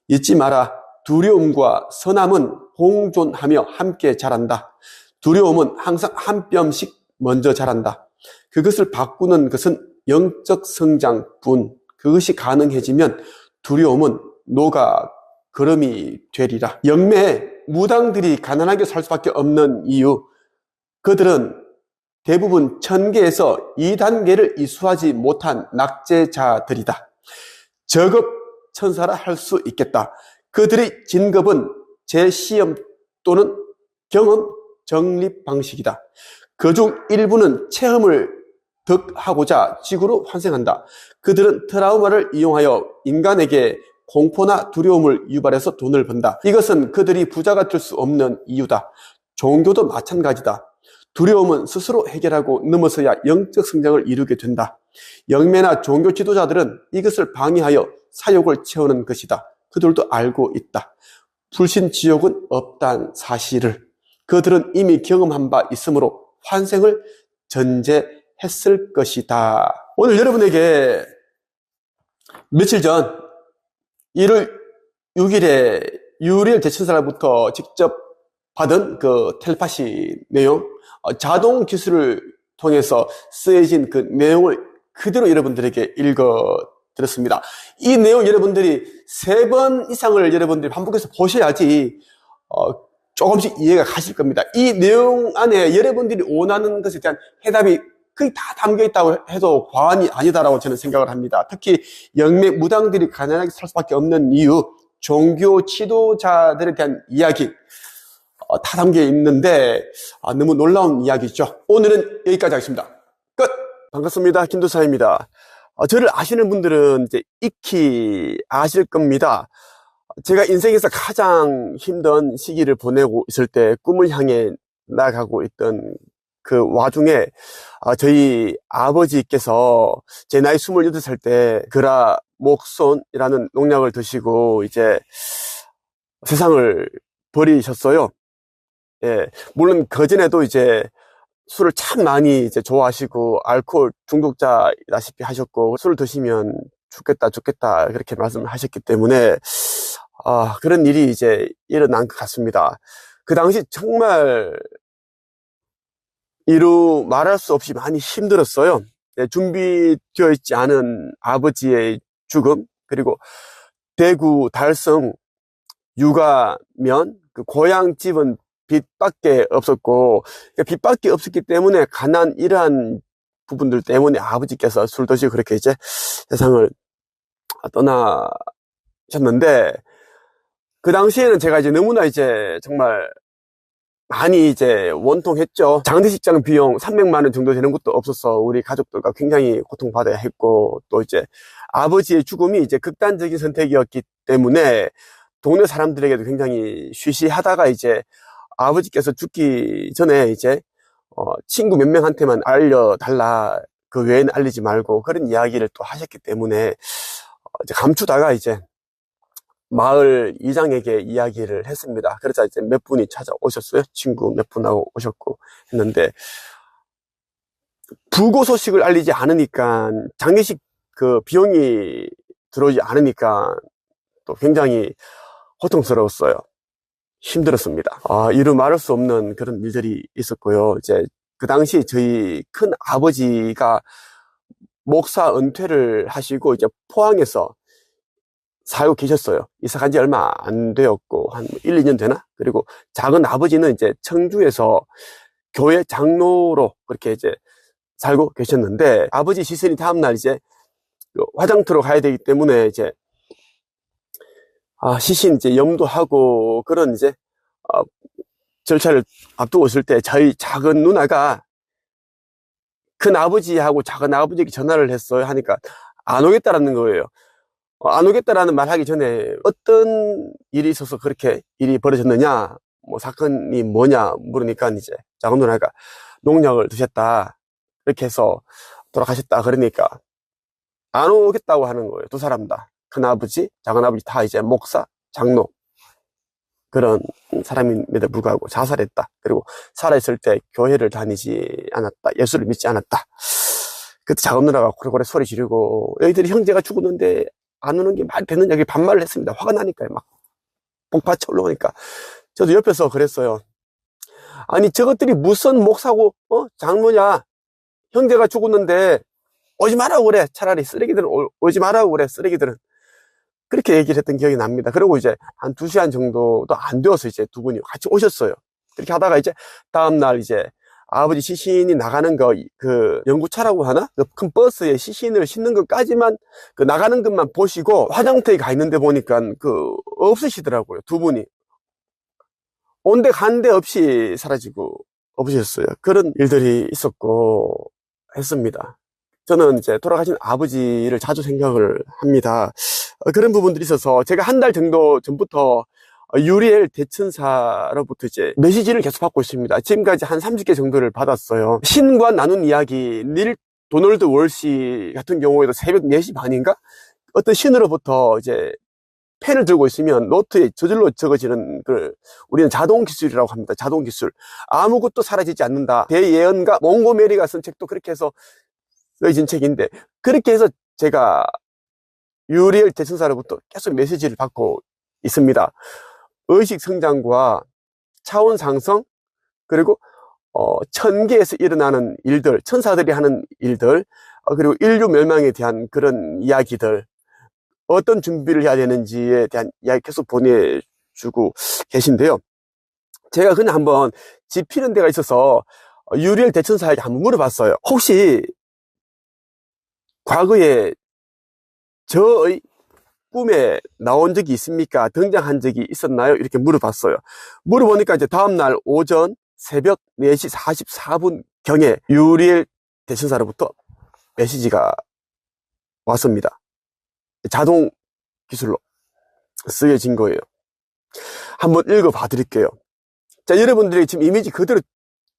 잊지 마라. 두려움과 선함은 공존하며 함께 자란다. 두려움은 항상 한 뼘씩 먼저 자란다. 그것을 바꾸는 것은 영적 성장뿐. 그것이 가능해지면 두려움은 녹아 걸음이 되리라. 영매에 무당들이 가난하게 살 수밖에 없는 이유, 그들은 대부분 천계에서 2단계를 이수하지 못한 낙제자들이다. 저급 천사라 할 수 있겠다. 그들의 진급은 재시험 또는 경험 정립 방식이다. 그중 일부는 체험을 득하고자 지구로 환생한다. 그들은 트라우마를 이용하여 인간에게 공포나 두려움을 유발해서 돈을 번다. 이것은 그들이 부자가 될 수 없는 이유다. 종교도 마찬가지다. 두려움은 스스로 해결하고 넘어서야 영적 성장을 이루게 된다. 영매나 종교 지도자들은 이것을 방해하여 사욕을 채우는 것이다. 그들도 알고 있다. 불신지옥은 없다는 사실을. 그들은 이미 경험한 바 있으므로 환생을 전제했을 것이다. 오늘 여러분에게 며칠 전 1월 6일에 유리엘 대천사로부터 직접 받은 그 텔레파시 내용, 자동 기술을 통해서 쓰여진 그 내용을 그대로 여러분들에게 읽어드렸습니다. 이 내용 여러분들이 3번 이상을 여러분들이 반복해서 보셔야지 조금씩 이해가 가실 겁니다. 이 내용 안에 여러분들이 원하는 것에 대한 해답이 거의 다 담겨 있다고 해도 과언이 아니다라고 저는 생각을 합니다. 특히 영매 무당들이 가난하게 살 수밖에 없는 이유, 종교 지도자들에 대한 이야기 다 담겨 있는데 너무 놀라운 이야기죠. 오늘은 여기까지 하겠습니다. 끝! 반갑습니다. 김도사입니다. 저를 아시는 분들은 이제 익히 아실 겁니다. 제가 인생에서 가장 힘든 시기를 보내고 있을 때 꿈을 향해 나가고 있던 그 와중에 저희 아버지께서 제 나이 28살 때 그라목손이라는 농약을 드시고 이제 세상을 버리셨어요. 예, 물론 그전에도 이제 술을 참 많이 이제 좋아하시고 알코올 중독자다시피 하셨고 술을 드시면 죽겠다 그렇게 말씀을 하셨기 때문에 그런 일이 이제 일어난 것 같습니다. 그 당시 정말 이루 말할 수 없이 많이 힘들었어요. 준비되어 있지 않은 아버지의 죽음, 그리고 대구 달성 육아면 그 고향집은 빚밖에 없었고, 빚밖에 없었기 때문에 가난 이러한 부분들 때문에 아버지께서 술 드시고 그렇게 이제 세상을 떠나셨는데, 그 당시에는 제가 이제 너무나 이제 정말 많이 이제 원통했죠. 장례식장 비용 300만 원 정도 되는 것도 없어서 우리 가족들과 굉장히 고통받아야 했고, 또 이제 아버지의 죽음이 이제 극단적인 선택이었기 때문에 동네 사람들에게도 굉장히 쉬쉬하다가 이제 아버지께서 죽기 전에 이제 친구 몇 명한테만 알려달라, 그 외에는 알리지 말고, 그런 이야기를 또 하셨기 때문에 이제 감추다가 이제 마을 이장에게 이야기를 했습니다. 그래서 이제 몇 분이 찾아오셨어요. 친구 몇 분하고 오셨고 했는데, 부고 소식을 알리지 않으니까, 장례식 그 비용이 들어오지 않으니까 또 굉장히 고통스러웠어요. 힘들었습니다. 이루 말할 수 없는 그런 일들이 있었고요. 이제 그 당시 저희 큰 아버지가 목사 은퇴를 하시고 이제 포항에서 살고 계셨어요. 이사 간 지 얼마 안 되었고, 한 1, 2년 되나? 그리고 작은 아버지는 이제 청주에서 교회 장로로 그렇게 이제 살고 계셨는데, 아버지 시신이 다음날 이제 화장터로 가야 되기 때문에 이제, 시신 이제 염도하고 그런 이제, 절차를 앞두고 있을 때 저희 작은 누나가 큰 아버지하고 작은 아버지에게 전화를 했어요. 하니까 안 오겠다라는 거예요. 안 오겠다라는 말 하기 전에 어떤 일이 있어서 그렇게 일이 벌어졌느냐, 뭐 사건이 뭐냐 물으니까 이제 작은 누나가 농약을 드셨다, 이렇게 해서 돌아가셨다 그러니까 안 오겠다고 하는 거예요. 두 사람 다. 큰아버지, 작은아버지 다 이제 목사, 장로, 그런 사람임에도 불구하고 자살했다. 그리고 살아있을 때 교회를 다니지 않았다. 예수를 믿지 않았다. 그때 작은 누나가 고래고래 소리 지르고, 너희들이 형제가 죽었는데 안 오는 게 말이 되느냐, 이렇게 반말을 했습니다. 화가 나니까요. 막 복받쳐 올라오니까. 저도 옆에서 그랬어요. 아니, 저것들이 무슨 목사고 장로냐. 형제가 죽었는데 오지 말라고 그래. 차라리 쓰레기들은 오지 말라고 그래. 쓰레기들은. 그렇게 얘기를 했던 기억이 납니다. 그리고 이제 한 2시간 정도도 안 되어서 이제 두 분이 같이 오셨어요. 그렇게 하다가 이제 다음날 이제 아버지 시신이 나가는 그 연구차라고 하나? 그 큰 버스에 시신을 싣는 것까지만, 그 나가는 것만 보시고 화장터에 가 있는데 보니까 없으시더라고요. 두 분이. 온데 간데 없이 사라지고 없으셨어요. 그런 일들이 있었고 했습니다. 저는 이제 돌아가신 아버지를 자주 생각을 합니다. 그런 부분들이 있어서 제가 한 달 정도 전부터 유리엘 대천사로부터 이제 메시지를 계속 받고 있습니다. 지금까지 한 30개 정도를 받았어요. 신과 나눈 이야기, 닐 도널드 월시 같은 경우에도 새벽 4시 반인가? 어떤 신으로부터 이제 펜을 들고 있으면 노트에 저절로 적어지는 걸 우리는 자동 기술이라고 합니다. 자동 기술. 아무것도 사라지지 않는다. 대예언가 몽고메리가 쓴 책도 그렇게 해서 써진 책인데, 그렇게 해서 제가 유리엘 대천사로부터 계속 메시지를 받고 있습니다. 의식 성장과 차원 상승, 그리고 천계에서 일어나는 일들, 천사들이 하는 일들, 그리고 인류 멸망에 대한 그런 이야기들, 어떤 준비를 해야 되는지에 대한 이야기 계속 보내주고 계신데요. 제가 그냥 한번 짚히는 데가 있어서 유리엘 대천사에게 한번 물어봤어요. 혹시 과거에 저의 꿈에 나온 적이 있습니까? 등장한 적이 있었나요? 이렇게 물어봤어요. 물어보니까 이제 다음날 오전 새벽 4시 44분 경에 유리엘 대천사로부터 메시지가 왔습니다. 자동 기술로 쓰여진 거예요. 한번 읽어봐 드릴게요. 자, 여러분들이 지금 이미지 그대로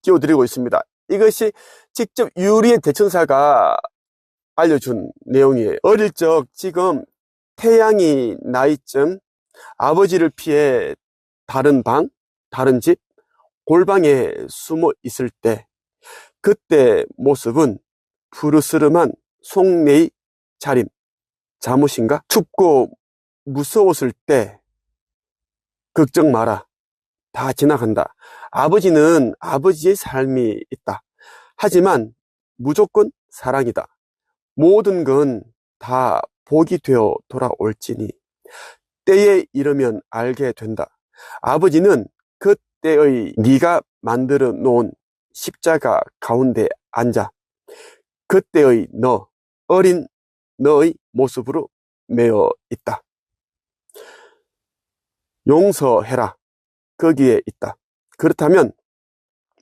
띄워드리고 있습니다. 이것이 직접 유리엘 대천사가 알려준 내용이에요. 어릴 적 지금 태양이 나이쯤 아버지를 피해 다른 방, 다른 집, 골방에 숨어 있을 때, 그때 모습은 푸르스름한 속내의 차림, 잠옷인가? 춥고 무서웠을 때 걱정 마라. 다 지나간다. 아버지는 아버지의 삶이 있다. 하지만 무조건 사랑이다. 모든 건 다 복이 되어 돌아올지니 때에 이르면 알게 된다. 아버지는 그때의 네가 만들어 놓은 십자가 가운데 앉아 그때의 너, 어린 너의 모습으로 매어 있다. 용서해라. 거기에 있다. 그렇다면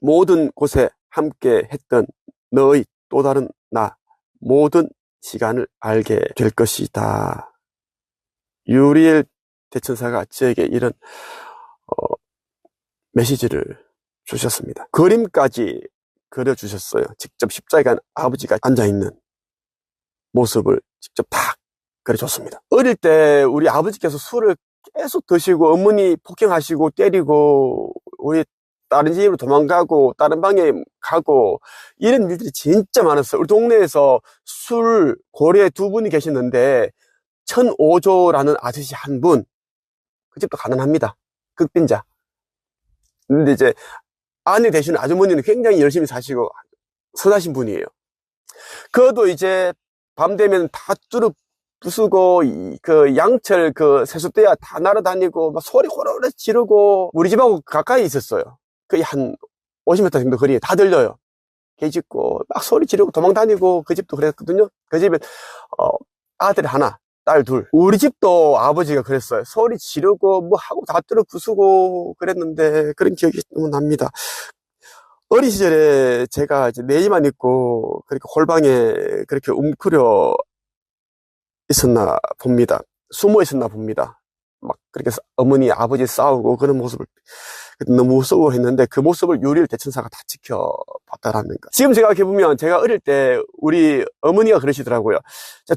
모든 곳에 함께 했던 너의 또 다른 나, 모든 시간을 알게 될 것이다. 유리엘 대천사가 저에게 이런 메시지를 주셨습니다. 그림까지 그려주셨어요. 직접 십자가에 아버지가 앉아있는 모습을 직접 딱 그려줬습니다. 어릴 때 우리 아버지께서 술을 계속 드시고 어머니 폭행하시고 때리고 우리 다른 집으로 도망가고 다른 방에 가고 이런 일들이 진짜 많았어요. 우리 동네에서 술 고래 두 분이 계시는데 천오조라는 아저씨 한 분, 그 집도 가난합니다. 극빈자. 근데 이제 아내 되시는 아주머니는 굉장히 열심히 사시고 선하신 분이에요. 그것도 이제 밤 되면 다 뚜릅 부수고 그 양철 그 세숫대야 다 날아다니고 막 소리 호로록 지르고 우리 집하고 가까이 있었어요. 거의 한 50m 정도 거리에 다 들려요. 개 짖고 막 소리 지르고 도망다니고 그 집도 그랬거든요. 그 집에 아들 하나 딸 둘. 우리 집도 아버지가 그랬어요. 소리 지르고 뭐 하고 다 뚜릅 부수고 그랬는데 그런 기억이 너무 납니다. 어린 시절에 제가 이제 내의만 있고 그렇게 골방에 그렇게 웅크려 있었나 봅니다. 숨어 있었나 봅니다. 막 그렇게 어머니 아버지 싸우고 그런 모습을 너무 무서워했는데 그 모습을 유리엘 대천사가 다 지켜봤다라는 거. 지금 생각해보면 제가 어릴 때 우리 어머니가 그러시더라고요.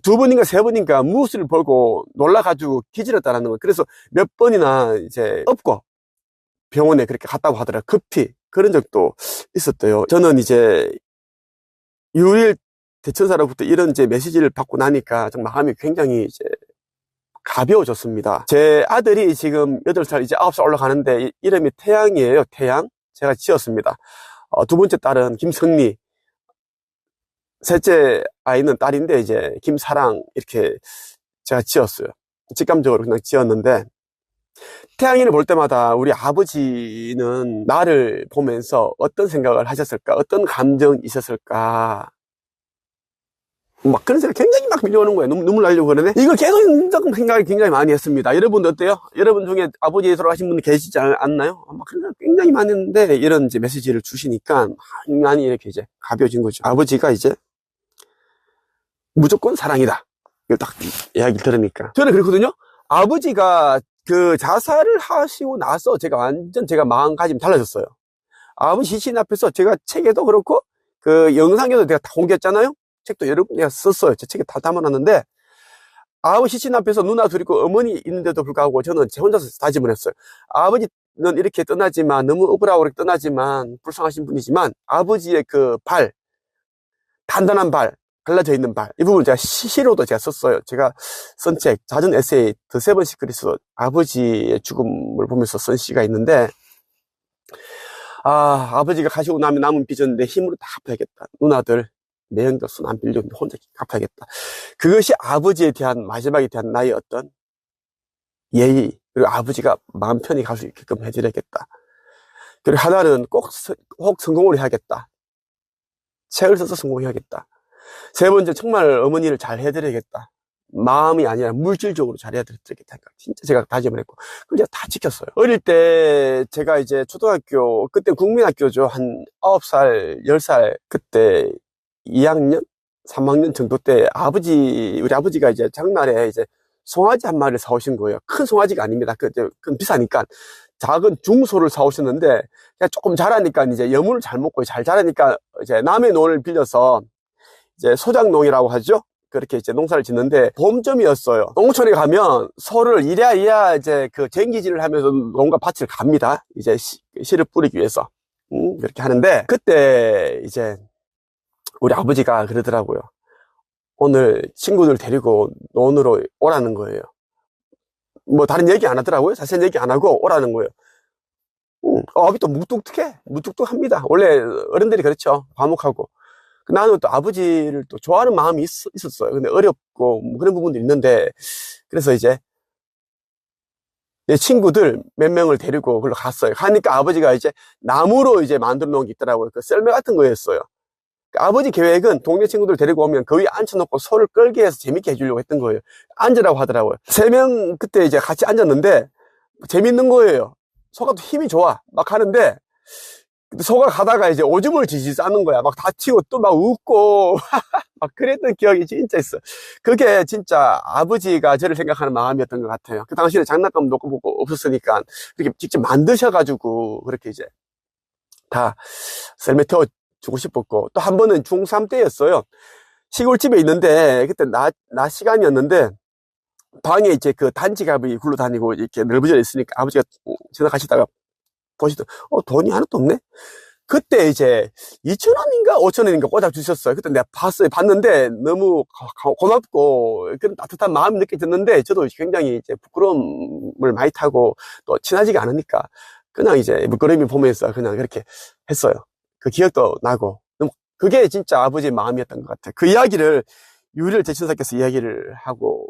두 번인가 세 번인가 무엇을 보고 놀라가지고 기절했다라는 거. 그래서 몇 번이나 이제 업고 병원에 그렇게 갔다고 하더라고요. 급히 그런 적도 있었대요. 저는 이제 유리엘 대천사로부터 이런 이제 메시지를 받고 나니까 좀 마음이 굉장히 이제 가벼워졌습니다. 제 아들이 지금 8살, 이제 9살 올라가는데 이름이 태양이에요. 태양. 제가 지었습니다. 두 번째 딸은 김성미. 셋째 아이는 딸인데 이제 김사랑 이렇게 제가 지었어요. 직감적으로 그냥 지었는데 태양이를 볼 때마다 우리 아버지는 나를 보면서 어떤 생각을 하셨을까? 어떤 감정이 있었을까? 막 그런 생각이 굉장히 막 밀려오는 거예요. 눈물 나려고 그러네. 이걸 계속 생각을 굉장히 많이 했습니다. 여러분도 어때요? 여러분 중에 아버지 돌아가신 분 계시지 않나요? 막 그런 생각 굉장히 많이 했는데 이런 이제 메시지를 주시니까 많이 이렇게 이제 가벼워진 거죠. 아버지가 이제 무조건 사랑이다. 이걸 딱 이야기를 들으니까. 저는 그렇거든요. 아버지가 그 자살을 하시고 나서 제가 마음가짐이 달라졌어요. 아버지 시신 앞에서 제가 책에도 그렇고 그 영상에도 내가 다 공개했잖아요. 책도 여러 번 내가 썼어요. 제 책에 다 담아놨는데 아버지 시신 앞에서 누나 둘 있고 어머니 있는데도 불구하고 저는 제 혼자서 다짐을 했어요. 아버지는 이렇게 떠나지만 너무 억울하고 이렇게 떠나지만 불쌍하신 분이지만 아버지의 그 발, 단단한 발, 갈라져 있는 발, 이 부분 제가 시로도 제가 썼어요. 제가 쓴 책, 잦은 에세이 더 세븐 시크릿으로 아버지의 죽음을 보면서 쓴 시가 있는데 아버지가 가시고 나면 남은 빚은 내 힘으로 다 갚아야겠다. 누나들 내 형들 손 안 빌려 혼자 갚아야겠다. 그것이 아버지에 대한 마지막에 대한 나의 어떤 예의, 그리고 아버지가 마음 편히 갈 수 있게끔 해드려야겠다. 그리고 하나는 꼭 성공을 해야겠다. 책을 써서 성공해야겠다. 세 번째, 정말 어머니를 잘 해드려야겠다. 마음이 아니라 물질적으로 잘 해드려야겠다. 진짜 제가 다짐을 했고, 그걸 제가 다 지켰어요. 어릴 때 제가 이제 초등학교, 그때 국민학교죠. 한 9살, 10살, 그때 2학년? 3학년 정도 때 우리 아버지가 이제 장날에 이제 송아지 한 마리를 사오신 거예요. 큰 송아지가 아닙니다. 그건 비싸니까. 작은 중소를 사오셨는데, 그냥 조금 자라니까 이제 여물을 잘 먹고 잘 자라니까 이제 남의 논을 빌려서 이제 소작농이라고 하죠. 그렇게 이제 농사를 짓는데 봄쯤이었어요. 농촌에 가면 소를 이랴 이제 그 쟁기질을 하면서 농가 밭을 갑니다. 이제 씨를 뿌리기 위해서. 그렇게 하는데 그때 이제 우리 아버지가 그러더라고요. 오늘 친구들 데리고 논으로 오라는 거예요. 뭐 다른 얘기 안 하더라고요. 자세한 얘기 안 하고 오라는 거예요. 아버지 또 무뚝뚝합니다. 원래 어른들이 그렇죠. 과묵하고. 나는 또 아버지를 또 좋아하는 마음이 있었어요. 근데 어렵고 뭐 그런 부분도 있는데 그래서 이제 내 친구들 몇 명을 데리고 그걸로 갔어요. 가니까 아버지가 이제 나무로 이제 만들어 놓은 게 있더라고요. 그 썰매 같은 거였어요. 아버지 계획은 동네 친구들 데리고 오면 그 위에 앉혀놓고 소를 끌게 해서 재밌게 해주려고 했던 거예요. 앉으라고 하더라고요. 3명 그때 이제 같이 앉았는데 재밌는 거예요. 소가 또 힘이 좋아. 막 하는데 소가 가다가 이제 오줌을 지지 싸는 거야. 막 다치고 또 막 웃고 막 그랬던 기억이 진짜 있어. 그게 진짜 아버지가 저를 생각하는 마음이었던 것 같아요. 그 당시에 장난감 놓고 보고 없었으니까 그렇게 직접 만드셔가지고 그렇게 이제 다 썰매 태워 주고 싶었고, 또 한 번은 중3 때였어요. 시골집에 있는데 그때 낮 시간이었는데 방에 이제 그 단지갑이 굴러다니고 이렇게 넓어져 있으니까 아버지가 지나가시다가 보시더 돈이 하나도 없네? 그때 이제 2,000원인가 5,000원인가 꽂아 주셨어요. 그때 내가 봤는데 너무 고맙고 그런 따뜻한 마음이 느껴졌는데, 저도 굉장히 이제 부끄러움을 많이 타고 또 친하지가 않으니까 그냥 이제 부끄러움이 보면서 그냥 그렇게 했어요. 그 기억도 나고, 그게 진짜 아버지의 마음이었던 것 같아요. 그 이야기를 유리엘 대천사께서 이야기를 하고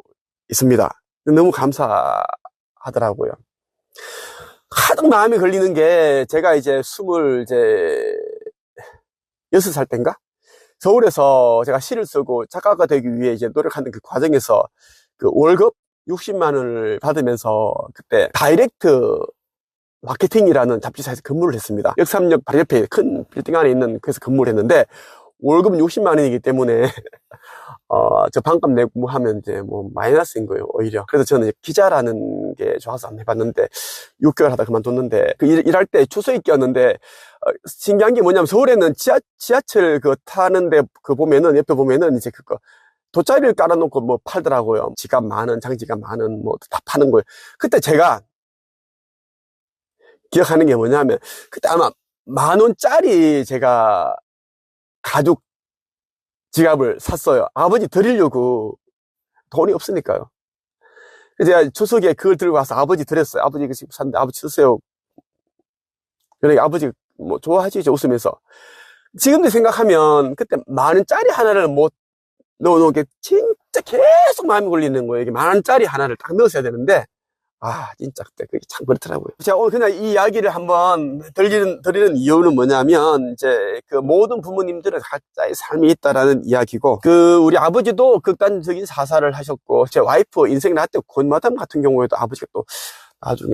있습니다. 너무 감사하더라고요. 가장 마음에 걸리는 게, 제가 이제 26살 때인가? 서울에서 제가 시를 쓰고 작가가 되기 위해 이제 노력하는 그 과정에서 그 월급 60만 원을 받으면서 그때 다이렉트 마케팅이라는 잡지사에서 근무를 했습니다. 역삼역 바로 옆에 큰 빌딩 안에 있는 그래서 근무를 했는데, 월급은 60만 원이기 때문에 저 반값 내고 하면 이제 뭐 마이너스인 거예요, 오히려. 그래서 저는 기자라는 게 좋아서 한번 해봤는데 6개월 하다 그만뒀는데, 그 일할 때 추석이 꼈는데 신기한 게 뭐냐면, 서울에는 지하철 그 타는데 그 보면은 옆에 보면은 이제 그거 돗자리를 깔아놓고 뭐 팔더라고요. 지갑 만원, 장지갑 만원 뭐 다 파는 거예요. 그때 제가 기억하는 게 뭐냐면, 그때 아마 10,000원짜리 제가 가죽 지갑을 샀어요. 아버지 드리려고. 돈이 없으니까요. 그래서 제가 추석에 그걸 들고 와서 아버지 드렸어요. 아버지 이거 지금 샀는데 아버지 쓰세요. 그러니까 아버지 뭐 좋아하시죠, 웃으면서. 지금도 생각하면 그때 10,000원짜리 하나를 못 넣어놓은 게 진짜 계속 마음이 걸리는 거예요. 이게 10,000원짜리 하나를 딱 넣었어야 되는데, 진짜 그때 그게 참 그렇더라고요. 제가 오늘 그냥 이 이야기를 한번 드리는 이유는 뭐냐면, 이제 그 모든 부모님들은 각자의 삶이 있다라는 이야기고, 우리 아버지도 극단적인 사살을 하셨고, 제 와이프 인생 라떼 권마담 같은 경우에도 아버지가 또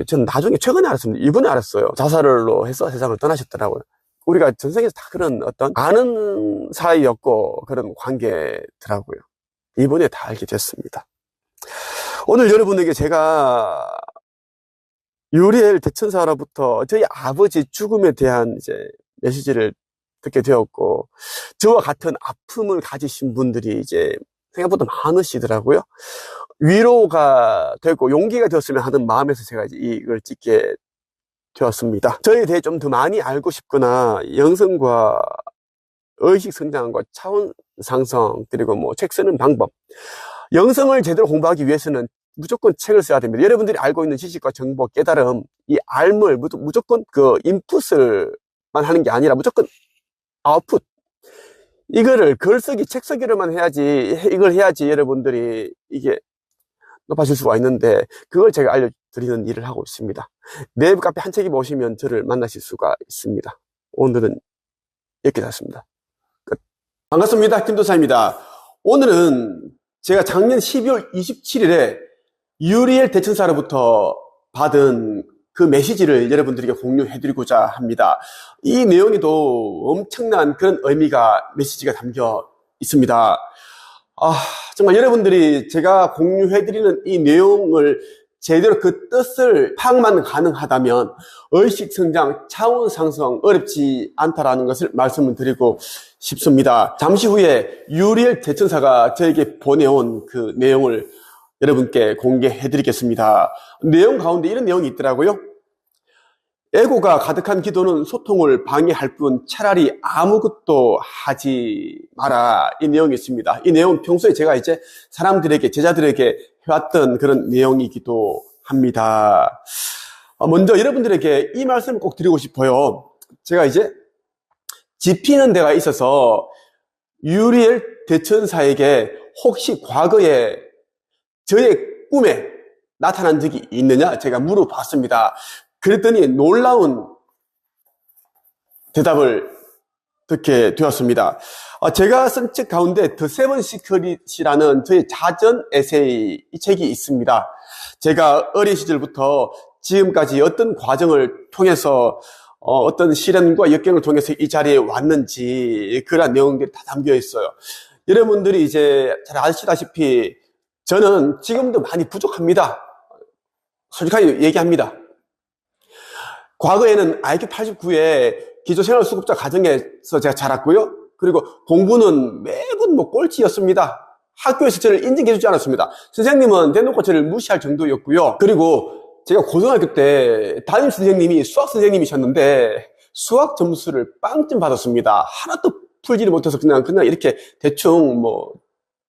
전 나중에 최근에 알았습니다. 이번에 알았어요. 자살로 해서 세상을 떠나셨더라고요. 우리가 전생에서 다 그런 어떤 아는 사이였고 그런 관계더라고요. 이번에 다 알게 됐습니다. 오늘 여러분에게 제가 유리엘 대천사로부터 저희 아버지 죽음에 대한 이제 메시지를 듣게 되었고, 저와 같은 아픔을 가지신 분들이 이제 생각보다 많으시더라고요. 위로가 되고 용기가 되었으면 하는 마음에서 제가 이제 이걸 찍게 되었습니다. 저에 대해 좀 더 많이 알고 싶거나, 영성과 의식 성장과 차원 상승, 그리고 뭐 책 쓰는 방법, 영성을 제대로 공부하기 위해서는 무조건 책을 써야 됩니다. 여러분들이 알고 있는 지식과 정보, 깨달음, 이 알물 무조건 그 인풋을만 하는 게 아니라 무조건 아웃풋, 이거를 글쓰기, 책 쓰기로만 해야지, 이걸 해야지 여러분들이 이게 높아질 수가 있는데, 그걸 제가 알려드리는 일을 하고 있습니다. 네이버 카페 한책이 보시면 저를 만나실 수가 있습니다. 오늘은 여기까지 하겠습니다. 끝. 반갑습니다. 김도사입니다. 오늘은 제가 작년 12월 27일에 유리엘 대천사로부터 받은 그 메시지를 여러분들에게 공유해드리고자 합니다. 이 내용에도 엄청난 그런 의미가, 메시지가 담겨 있습니다. 정말 여러분들이 제가 공유해드리는 이 내용을 제대로 그 뜻을 파악만 가능하다면 의식 성장, 차원 상승 어렵지 않다라는 것을 말씀을 드리고 싶습니다. 잠시 후에 유리엘 대천사가 저에게 보내온 그 내용을 여러분께 공개해 드리겠습니다. 내용 가운데 이런 내용이 있더라고요. 에고가 가득한 기도는 소통을 방해할 뿐 차라리 아무것도 하지 마라, 이 내용이 있습니다. 이 내용은 평소에 제가 이제 사람들에게, 제자들에게 해왔던 그런 내용이기도 합니다. 먼저 여러분들에게 이 말씀을 꼭 드리고 싶어요. 제가 이제 집히는 데가 있어서 유리엘 대천사에게 혹시 과거에 저의 꿈에 나타난 적이 있느냐 제가 물어봤습니다. 그랬더니 놀라운 대답을 듣게 되었습니다. 제가 쓴 책 가운데 The Seven Secrets이라는 저의 자전 에세이, 이 책이 있습니다. 제가 어린 시절부터 지금까지 어떤 과정을 통해서 어떤 시련과 역경을 통해서 이 자리에 왔는지 그런 내용들이 다 담겨 있어요. 여러분들이 이제 잘 아시다시피 저는 지금도 많이 부족합니다. 솔직하게 얘기합니다. 과거에는 IQ 89에 기초생활수급자 가정에서 제가 자랐고요. 그리고 공부는 매번 뭐 꼴찌였습니다. 학교에서 저를 인정해주지 않았습니다. 선생님은 대놓고 저를 무시할 정도였고요. 그리고 제가 고등학교 때 담임 선생님이 수학 선생님이셨는데 수학 점수를 빵점 받았습니다. 하나도 풀지를 못해서 그냥 이렇게 대충 뭐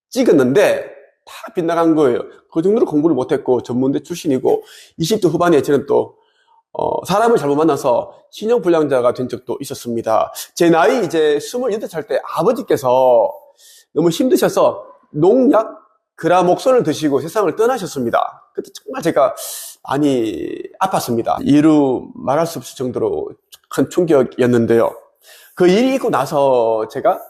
찍었는데 다 빗나간 거예요. 그 정도로 공부를 못했고 전문대 출신이고 20대 후반에 저는 또 사람을 잘못 만나서 신용불량자가 된 적도 있었습니다. 제 나이 이제 28살 때 아버지께서 너무 힘드셔서 농약, 그라목손을 드시고 세상을 떠나셨습니다. 그때 정말 제가 많이 아팠습니다. 이루 말할 수 없을 정도로 큰 충격이었는데요. 그 일이 있고 나서 제가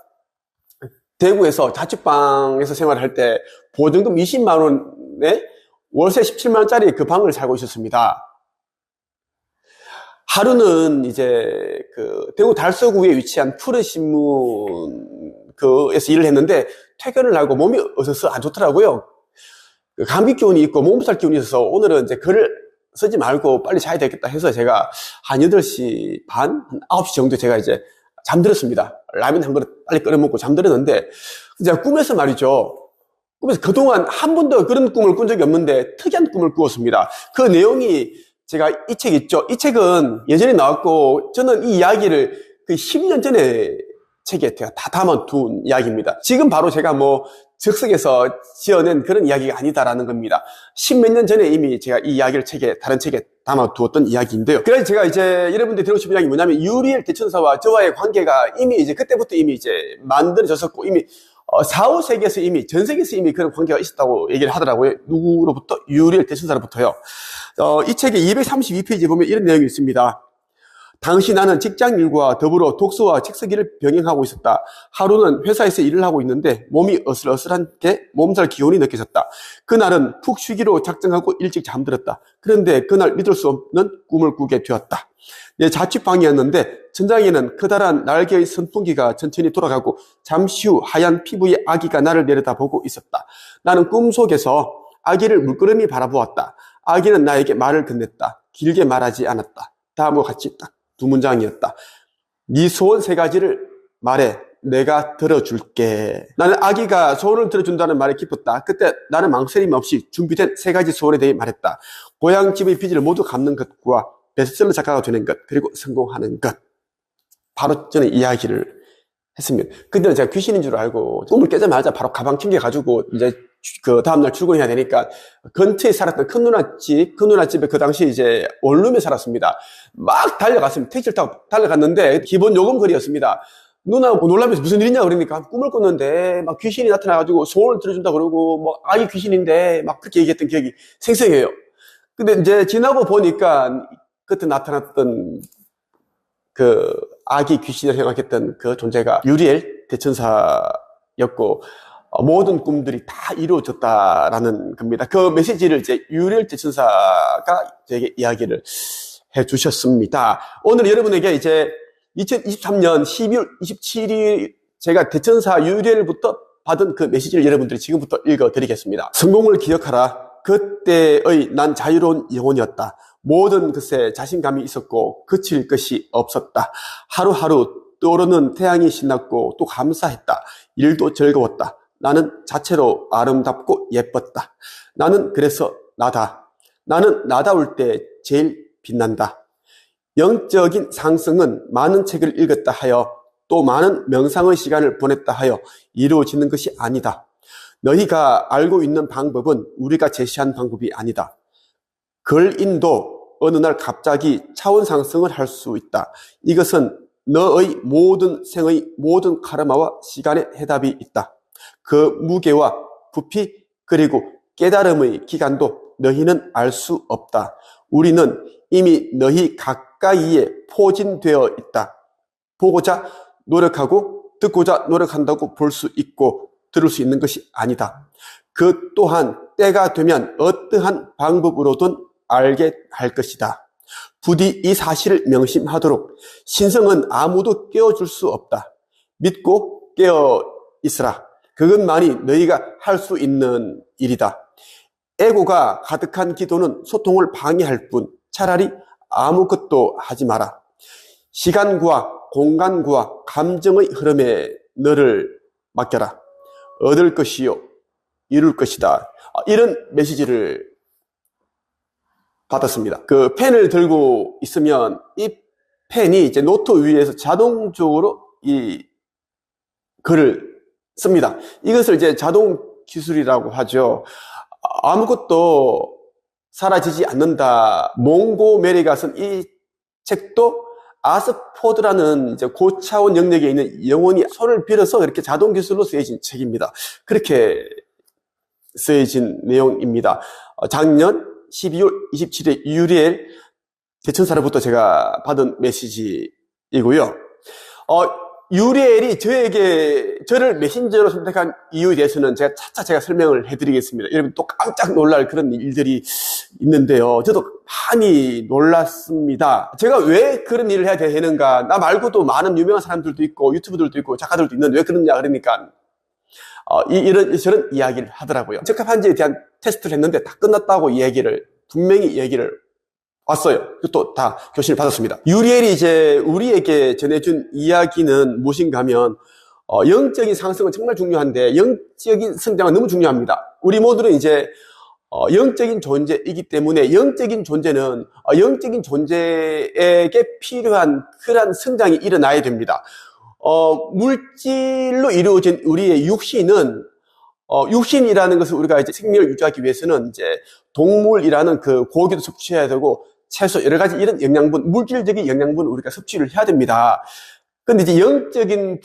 대구에서 자취방에서 생활할 때 보증금 20만 원에 월세 17만 원짜리 그 방을 살고 있었습니다. 하루는 이제 그 대구 달서구에 위치한 푸르신문 그에서 일을 했는데 퇴근을 하고 몸이 어서서 안 좋더라고요. 감기 기운이 있고 몸살 기운이 있어서 오늘은 이제 글을 쓰지 말고 빨리 자야 되겠다 해서 제가 한 8시 반, 한 9시 정도 제가 이제 잠들었습니다. 라면 한 그릇 빨리 끓여 먹고 잠들었는데 제가 꿈에서 말이죠. 꿈에서 그동안 한 번도 그런 꿈을 꾼 적이 없는데 특이한 꿈을 꾸었습니다. 그 내용이 제가 이 책 있죠. 이 책은 예전에 나왔고 저는 이 이야기를 그 10년 전에 책에 제가 다 담아둔 이야기입니다. 지금 바로 제가 뭐 즉석에서 지어낸 그런 이야기가 아니다라는 겁니다. 10몇 년 전에 이미 제가 이 이야기를 다른 책에 담아두었던 이야기인데요. 그래서 제가 이제 여러분들이 들고 싶은 이야기 뭐냐면 유리엘 대천사와 저와의 관계가 이미 이제 그때부터 이미 이제 만들어졌었고 이미 4, 5세기에서 이미 전 세계에서 이미 그런 관계가 있었다고 얘기를 하더라고요. 누구로부터? 유리엘 대천사로부터요. 이 책의 232페이지에 보면 이런 내용이 있습니다. 당시 나는 직장 일과 더불어 독서와 책 쓰기를 병행하고 있었다. 하루는 회사에서 일을 하고 있는데 몸이 어슬어슬하게 몸살 기운이 느껴졌다. 그날은 푹 쉬기로 작정하고 일찍 잠들었다. 그런데 그날 믿을 수 없는 꿈을 꾸게 되었다. 내 자취방이었는데 천장에는 커다란 날개의 선풍기가 천천히 돌아가고 잠시 후 하얀 피부의 아기가 나를 내려다보고 있었다. 나는 꿈속에서 아기를 물끄러미 바라보았다. 아기는 나에게 말을 건넸다. 길게 말하지 않았다. 다음과 같이 딱 2문장이었다. 네 소원 3가지를 말해. 내가 들어줄게. 나는 아기가 소원을 들어준다는 말에 기뻤다. 그때 나는 망설임 없이 준비된 3가지 소원에 대해 말했다. 고향집의 빚을 모두 갚는 것과 베스트셀러 작가가 되는 것, 그리고 성공하는 것. 바로 저는 이야기를 했습니다. 근데 제가 귀신인 줄 알고 꿈을 깨자마자 바로 가방 챙겨가지고 이제 그 다음날 출근해야 되니까 근처에 살았던 큰 누나집에 그 당시 이제 원룸에 살았습니다. 막 달려갔습니다. 택시를 타고 달려갔는데 기본 요금거리였습니다. 누나 놀라면서 무슨 일이냐 그러니까 꿈을 꿨는데 막 귀신이 나타나가지고 소원을 들어준다 그러고 뭐 아기 귀신인데 막 그렇게 얘기했던 기억이 생생해요. 근데 이제 지나고 보니까 그때 나타났던 그 아기 귀신을 생각했던 그 존재가 유리엘 대천사였고 모든 꿈들이 다 이루어졌다라는 겁니다. 그 메시지를 이제 유리엘 대천사가 제게 이야기를 해주셨습니다. 오늘 여러분에게 이제 2023년 12월 27일 제가 대천사 유리엘부터 받은 그 메시지를 여러분들이 지금부터 읽어드리겠습니다. 성공을 기억하라. 그때의 난 자유로운 영혼이었다. 모든 것에 자신감이 있었고 그칠 것이 없었다. 하루하루 떠오르는 태양이 신났고 또 감사했다. 일도 즐거웠다. 나는 자체로 아름답고 예뻤다. 나는 그래서 나다. 나는 나다울 때 제일 빛난다. 영적인 상승은 많은 책을 읽었다 하여 또 많은 명상의 시간을 보냈다 하여 이루어지는 것이 아니다. 너희가 알고 있는 방법은 우리가 제시한 방법이 아니다. 걸인도 어느 날 갑자기 차원 상승을 할 수 있다. 이것은 너의 모든 생의 모든 카르마와 시간의 해답이 있다. 그 무게와 부피 그리고 깨달음의 기간도 너희는 알 수 없다. 우리는 이미 너희 가까이에 포진되어 있다. 보고자 노력하고 듣고자 노력한다고 볼 수 있고 들을 수 있는 것이 아니다. 그 또한 때가 되면 어떠한 방법으로든 알게 할 것이다. 부디 이 사실을 명심하도록. 신성은 아무도 깨워줄 수 없다. 믿고 깨어 있으라. 그것만이 너희가 할 수 있는 일이다. 애고가 가득한 기도는 소통을 방해할 뿐. 차라리 아무것도 하지 마라. 시간과 공간과 감정의 흐름에 너를 맡겨라. 얻을 것이요 이룰 것이다. 이런 메시지를 받았습니다. 그 펜을 들고 있으면 이 펜이 이제 노트 위에서 자동적으로 이 글을 씁니다. 이것을 이제 자동 기술이라고 하죠. 아무것도 사라지지 않는다. 몽고메리가 쓴 이 책도 아스포드라는 이제 고차원 영역에 있는 영혼이 손을 빌어서 이렇게 자동 기술로 쓰여진 책입니다. 그렇게 쓰여진 내용입니다. 작년 12월 27일 유리엘 대천사로부터 제가 받은 메시지이고요. 유리엘이 저를 메신저로 선택한 이유에 대해서는 제가 설명을 해드리겠습니다. 여러분 또 깜짝 놀랄 그런 일들이 있는데요. 저도 많이 놀랐습니다. 제가 왜 그런 일을 해야 되는가? 나 말고도 많은 유명한 사람들도 있고 유튜브들도 있고 작가들도 있는데 왜 그러냐 그러니까 저런 이야기를 하더라고요. 적합한지에 대한 테스트를 했는데 다 끝났다고 분명히 얘기를 왔어요. 또 다 교신을 받았습니다. 유리엘이 이제 우리에게 전해준 이야기는 무엇인가 하면, 영적인 상승은 정말 중요한데, 영적인 성장은 너무 중요합니다. 우리 모두는 이제, 영적인 존재이기 때문에, 영적인 존재는, 영적인 존재에게 필요한 그러한 성장이 일어나야 됩니다. 물질로 이루어진 우리의 육신은, 육신이라는 것을 우리가 이제 생명을 유지하기 위해서는 이제 동물이라는 그 고기도 섭취해야 되고, 채소, 여러 가지 이런 영양분, 물질적인 영양분을 우리가 섭취를 해야 됩니다. 근데 이제 영적인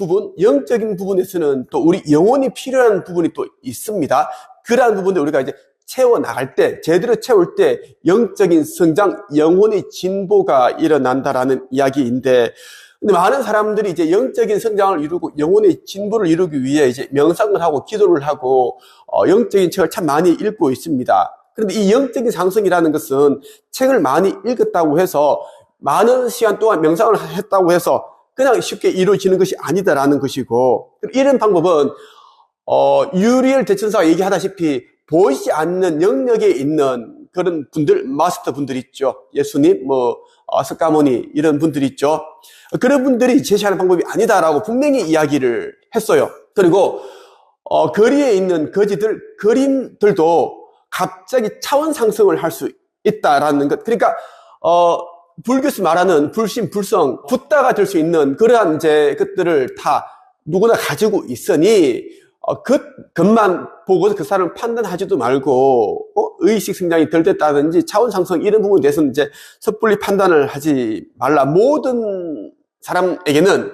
부분에서는 또 우리 영혼이 필요한 부분이 또 있습니다. 그러한 부분들 우리가 이제 채워나갈 때, 제대로 채울 때 영적인 성장, 영혼의 진보가 일어난다라는 이야기인데, 근데 많은 사람들이 이제 영적인 성장을 이루고 영혼의 진보를 이루기 위해 이제 명상을 하고 기도를 하고, 영적인 책을 참 많이 읽고 있습니다. 그런데 이 영적인 상승이라는 것은 책을 많이 읽었다고 해서 많은 시간 동안 명상을 했다고 해서 그냥 쉽게 이루어지는 것이 아니다라는 것이고, 이런 방법은 유리엘 대천사가 얘기하다시피 보이지 않는 영역에 있는 그런 분들, 마스터 분들 있죠. 예수님, 석가모니 이런 분들 있죠. 그런 분들이 제시하는 방법이 아니다라고 분명히 이야기를 했어요. 그리고 거리에 있는 거지들, 그림들도 갑자기 차원 상승을 할 수 있다라는 것. 그러니까 불교에서 말하는 불신, 불성, 붓다가 될 수 있는 그러한 이제 것들을 다 누구나 가지고 있으니 그것만 보고서 그 사람을 판단하지도 말고 의식 성장이 덜 됐다든지 차원 상승 이런 부분에 대해서는 이제 섣불리 판단을 하지 말라. 모든 사람에게는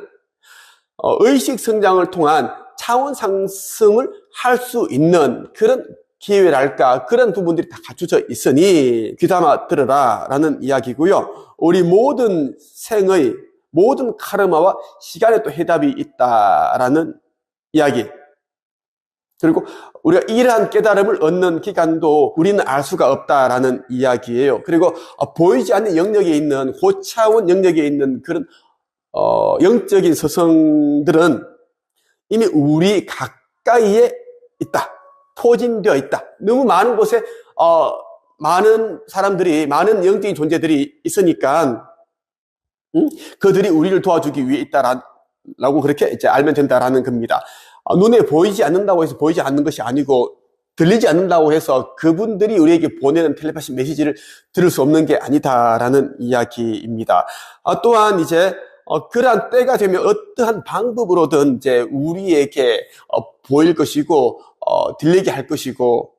의식 성장을 통한 차원 상승을 할 수 있는 그런 기회랄까, 그런 부분들이 다 갖춰져 있으니 귀담아 들으라 라는 이야기고요. 우리 모든 생의 모든 카르마와 시간에 또 해답이 있다라는 이야기. 그리고 우리가 이러한 깨달음을 얻는 기간도 우리는 알 수가 없다라는 이야기예요. 그리고 보이지 않는 영역에 있는 고차원 영역에 있는 그런 영적인 서성들은 이미 우리 가까이에 있다. 포진되어 있다. 너무 많은 곳에 많은 사람들이, 많은 영적인 존재들이 있으니까 그들이 우리를 도와주기 위해 있다라고 그렇게 이제 알면 된다라는 겁니다. 눈에 보이지 않는다고 해서 보이지 않는 것이 아니고, 들리지 않는다고 해서 그분들이 우리에게 보내는 텔레파시 메시지를 들을 수 없는 게 아니다라는 이야기입니다. 또한 이제 그러한 때가 되면 어떠한 방법으로든 이제 우리에게 보일 것이고 들리게 할 것이고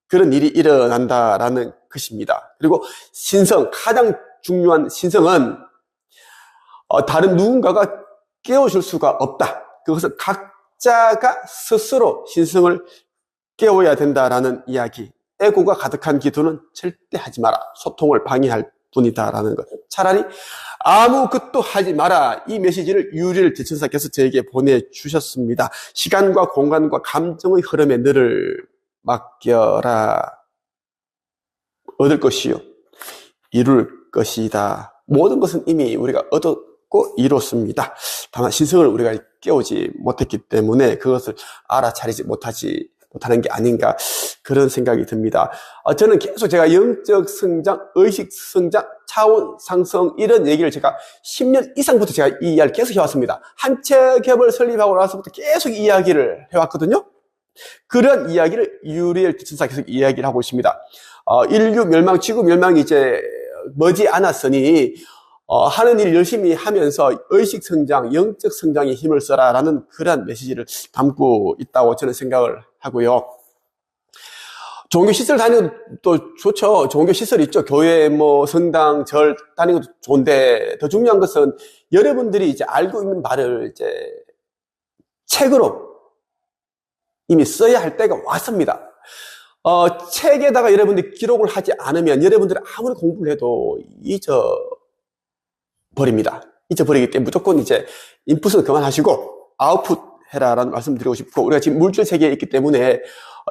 그런 일이 일어난다라는 것입니다. 그리고 신성, 가장 중요한 신성은 다른 누군가가 깨워줄 수가 없다. 그것은 각자가 스스로 신성을 깨워야 된다라는 이야기. 애고가 가득한 기도는 절대 하지 마라. 소통을 방해할 뿐이다라는 것. 차라리 아무것도 하지 마라. 이 메시지를 유리엘 대천사께서 저에게 보내주셨습니다. 시간과 공간과 감정의 흐름에 너를 맡겨라. 얻을 것이요 이룰 것이다. 모든 것은 이미 우리가 얻었고 이뤘습니다. 다만 신성을 우리가 깨우지 못했기 때문에 그것을 알아차리지 못하는 게 아닌가, 그런 생각이 듭니다. 저는 계속 제가 영적 성장, 의식 성장, 차원 상승, 이런 얘기를 제가 10년 이상부터 제가 이 이야기를 계속 해왔습니다. 한체협을 설립하고 나서부터 계속 이 이야기를 해왔거든요. 그런 이야기를 유리엘 대천사 계속 이야기를 하고 있습니다. 인류 멸망, 지구 멸망이 이제 머지 않았으니 하는 일 열심히 하면서 의식 성장, 영적 성장에 힘을 써라라는 그런 메시지를 담고 있다고 저는 생각을 하고요. 종교시설 다니는 것도 좋죠. 종교시설 있죠. 교회, 성당, 절 다니는 것도 좋은데, 더 중요한 것은 여러분들이 이제 알고 있는 말을 이제 책으로 이미 써야 할 때가 왔습니다. 책에다가 여러분들이 기록을 하지 않으면 여러분들이 아무리 공부를 해도 잊어버립니다. 잊어버리기 때문에 무조건 이제 인풋은 그만하시고 아웃풋 해라라는 말씀 드리고 싶고, 우리가 지금 물질 세계에 있기 때문에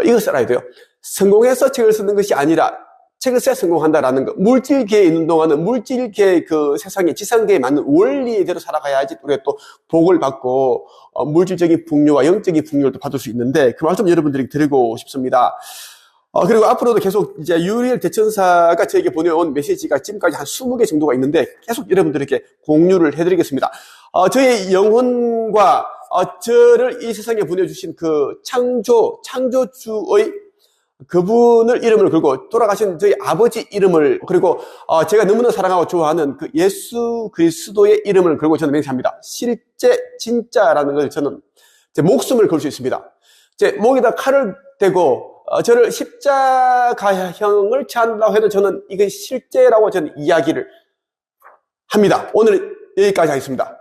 이걸 써야 돼요. 성공해서 책을 쓰는 것이 아니라 책을 써야 성공한다라는 것. 물질계에 있는 동안은 물질계의 그 세상에, 지상계에 맞는 원리대로 살아가야지 우리가 또 복을 받고 물질적인 풍요와 영적인 풍요를 또 받을 수 있는데, 그 말씀 여러분들에게 드리고 싶습니다. 그리고 앞으로도 계속 이제 유리엘 대천사가 저에게 보내온 메시지가 지금까지 한 20개 정도가 있는데 계속 여러분들에게 공유를 해드리겠습니다. 저의 영혼과 저를 이 세상에 보내주신 그 창조주의 그분을 이름을 걸고, 돌아가신 저희 아버지 이름을, 그리고 제가 너무나 사랑하고 좋아하는 그 예수 그리스도의 이름을 걸고 저는 맹세합니다. 실제 진짜라는 걸 저는 제 목숨을 걸 수 있습니다. 제 목에다 칼을 대고 저를 십자가형을 취한다고 해도 저는 이게 실제라고 저는 이야기를 합니다. 오늘 여기까지 하겠습니다.